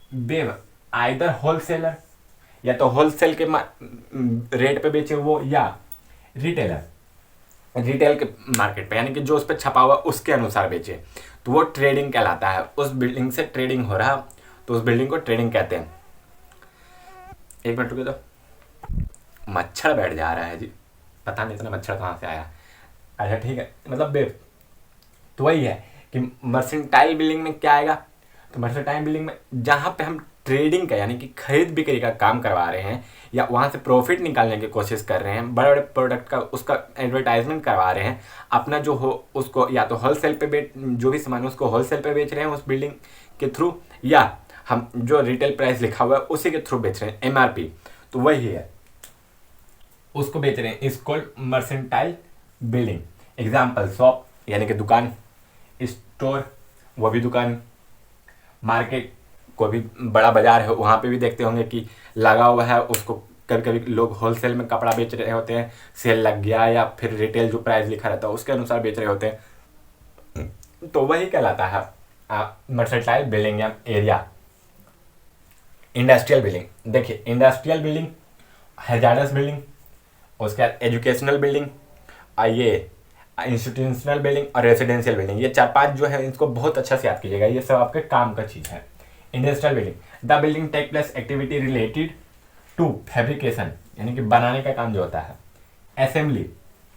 बेव आइदर होलसेलर, या तो होलसेल के रेट पे बेचे वो, या रिटेल के मार्केट पे, यानी कि जो उस पर छपा हुआ उसके अनुसार बेचे, तो वो ट्रेडिंग कहलाता है। उस बिल्डिंग से ट्रेडिंग हो रहा तो उस बिल्डिंग को ट्रेडिंग कहते हैं। 1 मिनट रुके, तो मच्छर बैठ जा रहा है जी, पता नहीं इतना मच्छर कहाँ से आया। अच्छा ठीक है, मतलब बेव तो वही है कि मर्सेंटाइल बिल्डिंग में क्या आएगा, तो मर्सेंटाइल बिल्डिंग में जहाँ पे हम ट्रेडिंग का यानी कि खरीद बिक्री का काम करवा रहे हैं, या वहाँ से प्रॉफिट निकालने की कोशिश कर रहे हैं, बड़े बड़े प्रोडक्ट का उसका एडवर्टाइजमेंट करवा रहे हैं, अपना जो हो उसको या तो होलसेल पे जो भी सामान है उसको होलसेल पे बेच रहे हैं उस बिल्डिंग के थ्रू, या हम जो रिटेल प्राइस लिखा हुआ है उसी के थ्रू बेच रहे हैं, MRP, तो वही है, उसको बेच रहे हैं। इस called mercantile building. Example, shop यानी कि दुकान, स्टोर वो भी दुकान, मार्केट कोई भी बड़ा बाजार है वहाँ पे भी देखते होंगे कि लगा हुआ है, उसको कभी कभी लोग होलसेल में कपड़ा बेच रहे होते हैं, सेल लग गया, या फिर रिटेल जो प्राइस लिखा रहता है उसके अनुसार बेच रहे होते हैं, तो वही कहलाता है मर्सेंटाइल बिल्डिंग या एरिया। इंडस्ट्रियल बिल्डिंग, देखिए इंडस्ट्रियल बिल्डिंग, हजार्डस बिल्डिंग, उसके बाद एजुकेशनल बिल्डिंग, ये इंस्टीट्यूशनल बिल्डिंग और रेसिडेंशियल बिल्डिंग, ये 4-5 जो है इसको बहुत अच्छा से याद कीजिएगा, ये सब आपके काम का चीज़ है। Industrial building, the building take place activity related to fabrication, यानी कि बनाने का काम जो होता है, असेंबली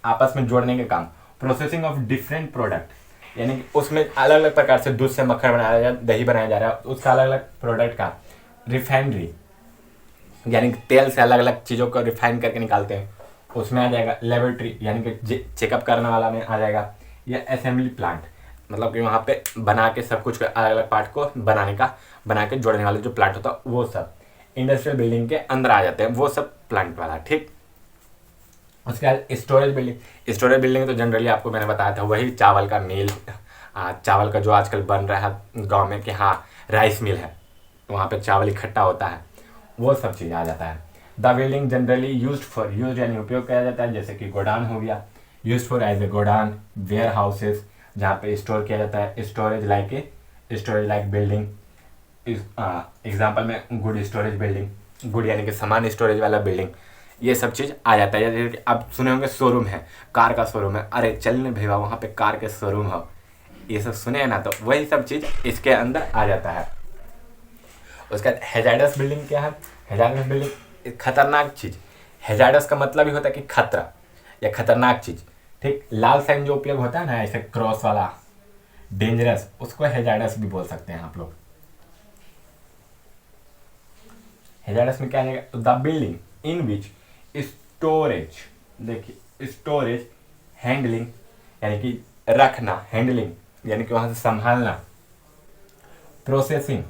आपस में जोड़ने के काम, प्रोसेसिंग ऑफ डिफरेंट प्रोडक्ट, यानी कि उसमें अलग अलग प्रकार से दूध से मक्खन बनाया जा रहा है, दही बनाया जा रहा है, उसका अलग अलग प्रोडक्ट का, रिफाइनरी यानी कि तेल से अलग अलग चीज़ों को रिफाइन करके निकालते हैं, उसमें आ जाएगा, लेबोरेटरी यानी कि चेकअप करने वाला में आ जाएगा, या असेंबली प्लांट मतलब कि वहाँ पे बना के सब कुछ अलग अलग पार्ट को बना के जोड़ने वाले जो प्लांट होता है वो सब इंडस्ट्रियल बिल्डिंग के अंदर आ जाते हैं, वो सब प्लांट वाला। ठीक, उसके बाद स्टोरेज बिल्डिंग, स्टोरेज बिल्डिंग तो जनरली आपको मैंने बताया था वही चावल का मिल, चावल का जो आजकल बन रहा है गांव में कि हाँ राइस मिल है, वहाँ पे चावल इकट्ठा होता है, वो सब चीज़ आ जाता है। द बिल्डिंग जनरली यूज यानी उपयोग किया जाता है, जैसे कि गोडाउन हो गया, use for as a godown, warehouses जहाँ पे स्टोर किया जाता है, स्टोरेज लाइक बिल्डिंग, एग्जाम्पल में गुड स्टोरेज बिल्डिंग, गुड यानी कि सामान स्टोरेज वाला बिल्डिंग, ये सब चीज़ आ जाता है। जैसे कि आप सुने होंगे शोरूम है, कार का शोरूम है, अरे चलने भैया वहाँ पे कार के शोरूम हो, ये सब सुने हैं ना, तो वही सब चीज़ इसके अंदर आ जाता है। उसके बाद हैजार्डस बिल्डिंग क्या है, हैजार्डस बिल्डिंग खतरनाक चीज़, हैजार्डस का मतलब ही होता है कि खतरा या खतरनाक चीज़। ठीक, लाल साइन जो उपयोग होता है ना ऐसे क्रॉस वाला, डेंजरस, उसको हैजार्डस भी बोल सकते हैं आप लोग। हैजार्डस में क्या आएगा, तो the building in which storage, देखिए स्टोरेज, हैंडलिंग यानी कि रखना, हैंडलिंग यानी कि वहाँ से संभालना, प्रोसेसिंग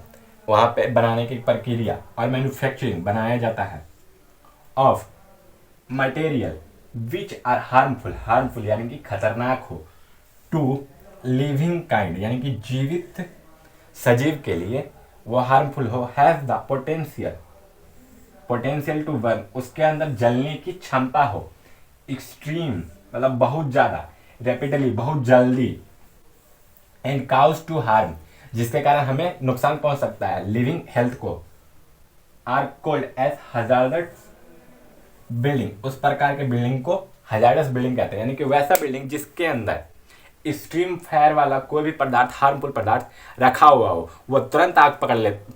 वहाँ पे बनाने की प्रक्रिया, और मैन्युफैक्चरिंग बनाया जाता है, of material which are harmful यानी कि खतरनाक हो, टू लिविंग काइंड यानी कि जीवित सजीव के लिए वो हार्मफुल हो, has the potential to burn उसके अंदर जलने की क्षमता हो, एक्सट्रीम मतलब बहुत ज़्यादा, रैपिडली बहुत जल्दी, एंड काउज टू हार्म जिसके कारण हमें नुकसान पहुंच सकता है, लिविंग हेल्थ को, are called as hazardous building, उस प्रकार के बिल्डिंग को हजार्डस बिल्डिंग कहते हैं, यानी कि वैसा बिल्डिंग जिसके अंदर एक्सट्रीम फायर वाला कोई भी पदार्थ, हार्मफुल पदार्थ रखा हुआ हो, वो तुरंत आग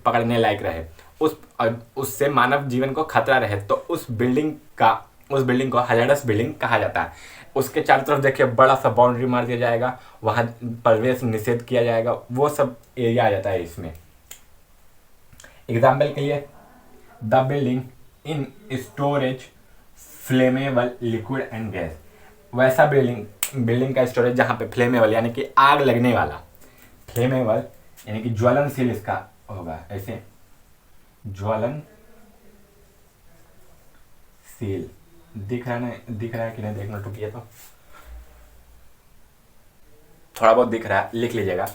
पकड़ने लायक रहे, उससे मानव जीवन को खतरा रहे, तो उस बिल्डिंग को हजार्डस बिल्डिंग कहा जाता है। उसके चारों तरफ देखिए बड़ा सा बाउंड्री मार दिया जाएगा, वहाँ प्रवेश निषेध किया जाएगा, वो सब एरिया आ जाता है इसमें। एग्जाम्पल के लिए, the building in storage flammable liquid and gas, वैसा बिल्डिंग का स्टोरेज जहाँ पे फ्लेमेबल यानी कि आग लगने वाला, फ्लेमेबल यानी कि ज्वलनशील इसका होगा, ऐसे ज्वलनशील, दिख रहा है कि नहीं, देखना टूकिए तो थोड़ा बहुत दिख रहा है, लिख लीजिएगा,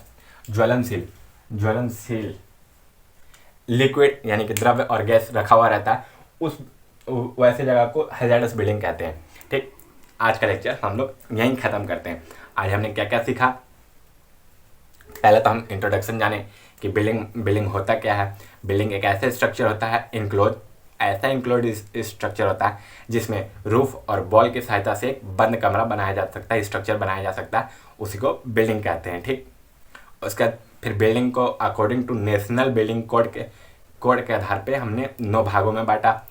ज्वलनशील लिक्विड यानी कि द्रव्य और गैस रखा हुआ रहता है, उस वैसे जगह को हैजार्डस बिल्डिंग कहते हैं। ठीक, आज का लेक्चर हम लोग यहीं ख़त्म करते हैं। आज हमने क्या क्या सीखा, पहले तो हम इंट्रोडक्शन जाने कि बिल्डिंग होता क्या है। बिल्डिंग एक ऐसा स्ट्रक्चर होता है, ऐसा इंक्लोड स्ट्रक्चर होता है जिसमें रूफ और वॉल की सहायता से एक बंद कमरा बनाया जा सकता है, स्ट्रक्चर बनाया जा सकता है, उसी को बिल्डिंग कहते हैं। ठीक, उसके बाद फिर बिल्डिंग को according to national building code के आधार पे हमने 9 भागों में बांटा।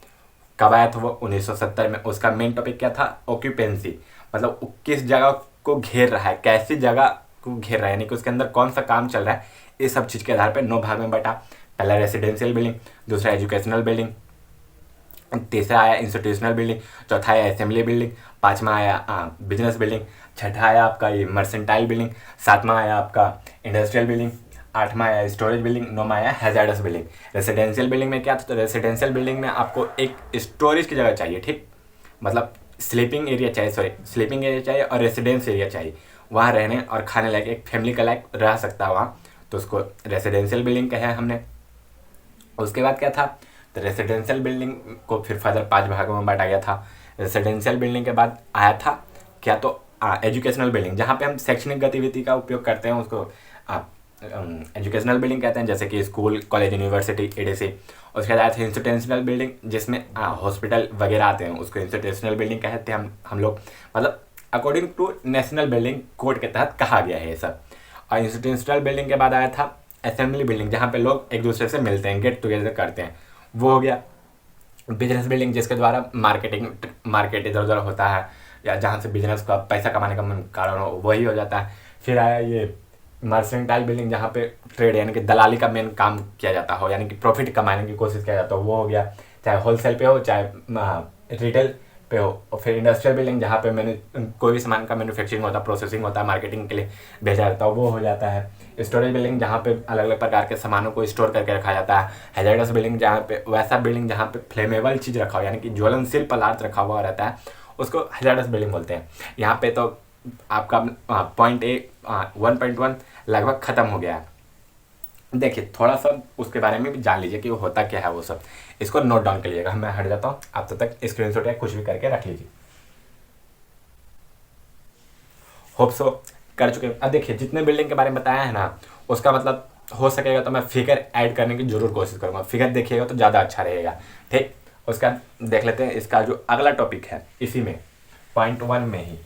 कब आया था वो, 1970 में। उसका मेन टॉपिक क्या था, ऑक्यूपेंसी, मतलब किस जगह को घेर रहा है, कैसी जगह को घेर रहा है, यानी कि उसके अंदर कौन सा काम चल रहा है, इस सब चीज़ के आधार पर 9 भाग में बांटा। पहला रेसिडेंशियल बिल्डिंग, दूसरा एजुकेशनल बिल्डिंग, तीसरा आया इंस्टीट्यूशनल बिल्डिंग, चौथा आया असेंबली बिल्डिंग, पाँचवा आया बिजनेस बिल्डिंग, छठा आया आपका ये मर्सेंटाइल बिल्डिंग, सातवां आया आपका इंडस्ट्रियल बिल्डिंग, आठवां आया स्टोरेज बिल्डिंग, नौवां आया हैजार्डस बिल्डिंग। रेसिडेंशियल बिल्डिंग में क्या था, तो रेसिडेंशियल बिल्डिंग में आपको एक स्टोरेज की जगह चाहिए। ठीक, मतलब स्लीपिंग एरिया चाहिए और रेसिडेंस एरिया चाहिए, वहाँ रहने और खाने लायक एक फैमिली का लायक रह सकता है वहाँ, तो उसको रेसिडेंशियल बिल्डिंग कहा है हमने। उसके बाद क्या था, तो रेसिडेंशियल बिल्डिंग को फिर फर्दर 5 भागों में बांटा गया था। रेसिडेंशियल बिल्डिंग के बाद आया था क्या, तो एजुकेशनल बिल्डिंग, जहाँ पे हम शैक्षणिक गतिविधि का उपयोग करते हैं, उसको एजुकेशनल बिल्डिंग कहते हैं, जैसे कि स्कूल, कॉलेज, यूनिवर्सिटी, एडीसी। उसके बाद आया था इंस्टीट्यूशनल बिल्डिंग, जिसमें हॉस्पिटल वगैरह आते हैं, उसको इंस्टीट्यूशनल बिल्डिंग कहते हैं हम लोग, मतलब according to national building code के तहत कहा गया है ये सब। और इंस्टीट्यूशनल बिल्डिंग के बाद आया था असेंबली बिल्डिंग जहाँ पे लोग एक दूसरे से मिलते हैं, गेट टुगेदर करते हैं, वो हो गया। बिजनेस बिल्डिंग जिसके द्वारा मार्केट इधर उधर होता है, या जहाँ से बिजनेस का पैसा कमाने का कारण हो, वही हो जाता है। फिर आया ये मर्सेंटाइल बिल्डिंग जहाँ पे ट्रेड यानी कि दलाली का मेन काम किया जाता हो, यानी कि प्रॉफिट कमाने की कोशिश किया जाता हो, वो हो गया। चाहे होलसेल पे हो चाहे रिटेल पे हो। और फिर इंडस्ट्रियल बिल्डिंग जहाँ पे कोई भी सामान का मैन्युफैक्चरिंग होता है, प्रोसेसिंग होता है, मार्केटिंग के लिए भेजा जाता है, वो हो जाता है। स्टोरेज बिल्डिंग जहाँ पे अलग अलग प्रकार के सामानों को स्टोर करके रखा जाता है। हैजार्डस बिल्डिंग जहाँ पे वैसा बिल्डिंग जहाँ पे फ्लेमेबल चीज़ रखा हो, यानी कि ज्वलनशील पदार्थ रखा हुआ रहता है, उसको हैजार्डस बिल्डिंग बोलते हैं। यहाँ पे तो आपका पॉइंट 1.1 लगभग ख़त्म हो गया है। देखिए थोड़ा सा उसके बारे में भी जान लीजिए कि वो होता क्या है, वो सब इसको नोट डाउन कर लीजिएगा। मैं हट जाता हूँ, आप तब तक स्क्रीनशॉट या कुछ भी करके रख लीजिए। होप सो कर चुके हैं। अब देखिए जितने बिल्डिंग के बारे में बताया है ना, उसका मतलब हो सकेगा तो मैं फिगर ऐड करने की जरूर कोशिश करूँगा। फिगर देखिएगा तो ज़्यादा अच्छा रहेगा, ठीक। उसका देख लेते हैं इसका जो अगला टॉपिक है, इसी में पॉइंट 1 में ही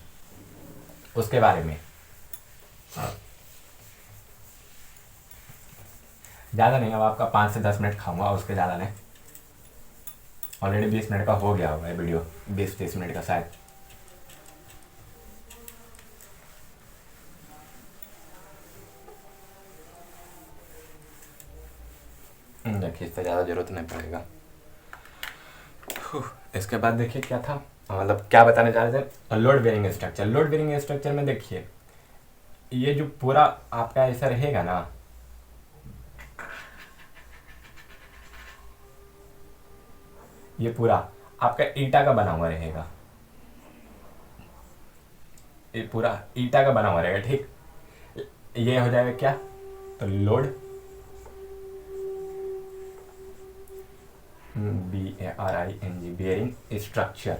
उसके बारे में। ज़्यादा नहीं, अब आपका 5 से 10 मिनट खाऊंगा, उसके ज़्यादा नहीं। ऑलरेडी 20 मिनट का हो गया होगा वीडियो, 20-30 मिनट का शायद। देखिए इससे ज़्यादा ज़रूरत नहीं पड़ेगा। इसके बाद देखिए क्या था, मतलब क्या बताने जा रहे थे, load bearing structure. Load bearing structure में देखिए ये जो पूरा आपका ऐसा रहेगा ना, ये पूरा आपका ईटा का बना हुआ रहेगा, ये पूरा ईटा का बना हुआ रहेगा, ठीक। ये हो जाएगा क्या, तो लोड BARING बेयरिंग स्ट्रक्चर।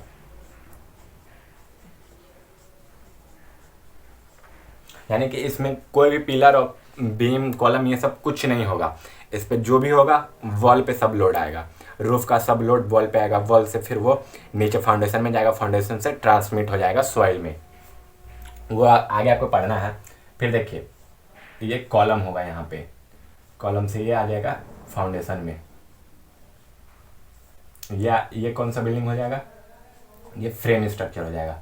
यानी कि इसमें कोई भी पिलर और बीम कॉलम ये सब कुछ नहीं होगा। इस पे जो भी होगा वॉल पे सब लोड आएगा, रूफ का सब लोड वॉल पे आएगा, वॉल से फिर वो नीचे फाउंडेशन में जाएगा, फाउंडेशन से ट्रांसमिट हो जाएगा सॉइल में। वो आगे आपको पढ़ना है। फिर देखिए ये कॉलम होगा, यहाँ पे कॉलम से ये आ जाएगा फाउंडेशन में। या ये कौन सा बिल्डिंग हो जाएगा, ये फ्रेम स्ट्रक्चर हो जाएगा।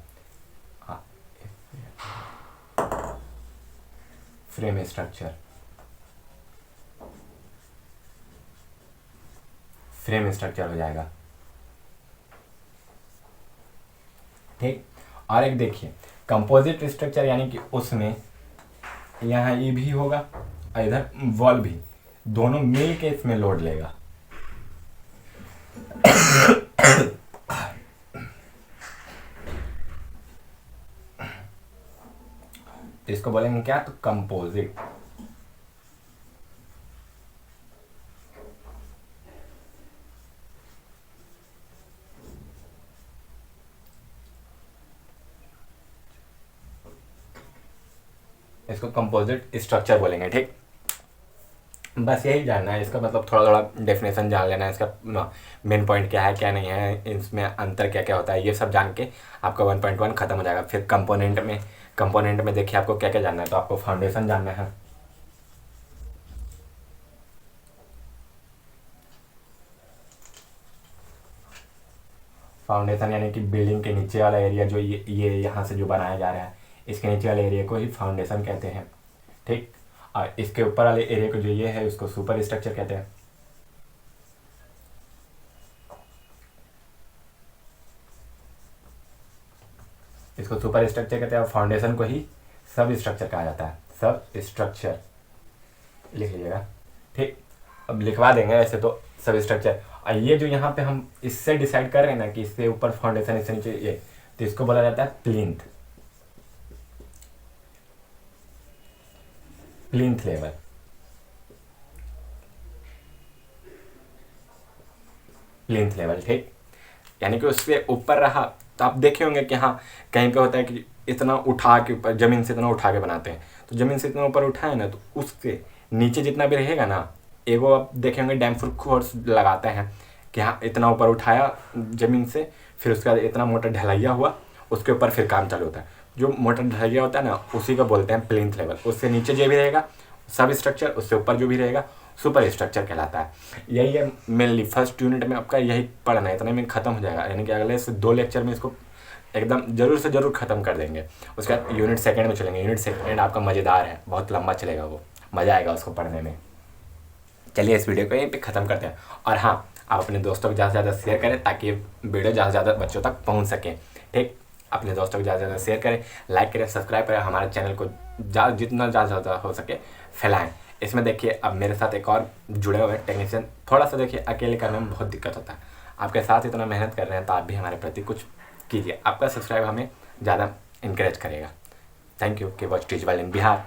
हाँ, फ्रेम स्ट्रक्चर, फ्रेम स्ट्रक्चर हो जाएगा, ठीक। और एक देखिए कंपोजिट स्ट्रक्चर, यानी कि उसमें यहाँ ये भी होगा और इधर वॉल भी, दोनों मिल के इसमें लोड लेगा। इसको बोलेंगे क्या, तो कंपोजिट। इसको कंपोजिट स्ट्रक्चर बोलेंगे, ठीक। बस यही जानना है इसका, मतलब थोड़ा थोड़ा डेफिनेशन जान लेना है इसका, मेन पॉइंट क्या है क्या नहीं है, इसमें अंतर क्या क्या होता है, ये सब जान के आपका 1.1 खत्म हो जाएगा। फिर कंपोनेंट में देखिए आपको क्या क्या जानना है, तो आपको फाउंडेशन जानना है। फाउंडेशन यानी कि बिल्डिंग के नीचे वाला एरिया, जो ये यहाँ से जो बनाया जा रहा है, इसके नीचे वाले एरिया को ही फाउंडेशन कहते हैं, ठीक। और इसके ऊपर वाले एरिया को जो ये है, उसको सुपर स्ट्रक्चर कहते हैं। इसको सुपर स्ट्रक्चर कहते हैं, और फाउंडेशन को ही सब स्ट्रक्चर कहा जाता है, सब स्ट्रक्चर लिख लीजिएगा, ठीक। अब लिखवा देंगे ऐसे तो सब स्ट्रक्चर। और ये जो यहाँ पे हम इससे डिसाइड कर रहे हैं ना कि इससे ऊपर फाउंडेशन, इससे नीचे ये, तो इसको बोला जाता है plinth, plinth level. Plinth level, ठीक। यानी कि उससे ऊपर रहा तो आप देखे होंगे कि हाँ कहीं पे होता है कि इतना उठा के ऊपर, ज़मीन से इतना उठा के बनाते हैं, तो ज़मीन से इतना ऊपर उठाए ना, तो उससे नीचे जितना भी रहेगा ना, एगो आप देखे होंगे डैम्पर फोर्स लगाते हैं कि हाँ इतना ऊपर उठाया ज़मीन से, फिर उसके बाद इतना मोटा ढलैया हुआ, उसके ऊपर फिर काम चालू होता है। जो मोटा ढलैया होता है ना, उसी को बोलते हैं प्लिंथ लेवल। उससे नीचे जो भी रहेगा सब स्ट्रक्चर, उससे ऊपर जो भी रहेगा सुपर स्ट्रक्चर कहलाता है। यही है मेनली फर्स्ट यूनिट में आपका यही पढ़ना है, इतने में ख़त्म हो जाएगा, यानी कि अगले से 2 लेक्चर में इसको एकदम ज़रूर से ज़रूर ख़त्म कर देंगे। उसके बाद यूनिट सेकंड में चलेंगे। यूनिट सेकंड आपका मज़ेदार है, बहुत लंबा चलेगा, वो मज़ा आएगा उसको पढ़ने में। चलिए इस वीडियो को यहीं पे ख़त्म करते हैं। और हाँ, आप अपने दोस्तों को ज़्यादा से ज़्यादा शेयर करें ताकि ये वीडियो ज़्यादा से ज़्यादा बच्चों तक पहुँच सके। ठीक, अपने दोस्तों को ज़्यादा से ज़्यादा शेयर करें, लाइक करें, सब्सक्राइब करें, हमारे चैनल को जितना ज़्यादा से ज़्यादा हो सके फैलाएँ। इसमें देखिए अब मेरे साथ एक और जुड़े हुए टेक्नीशियन, थोड़ा सा देखिए अकेले करने में बहुत दिक्कत होता है। आपके साथ इतना मेहनत कर रहे हैं तो आप भी हमारे प्रति कुछ कीजिए। आपका सब्सक्राइब हमें ज़्यादा इंकरेज करेगा। थैंक यू कि watch teach while in Bihar.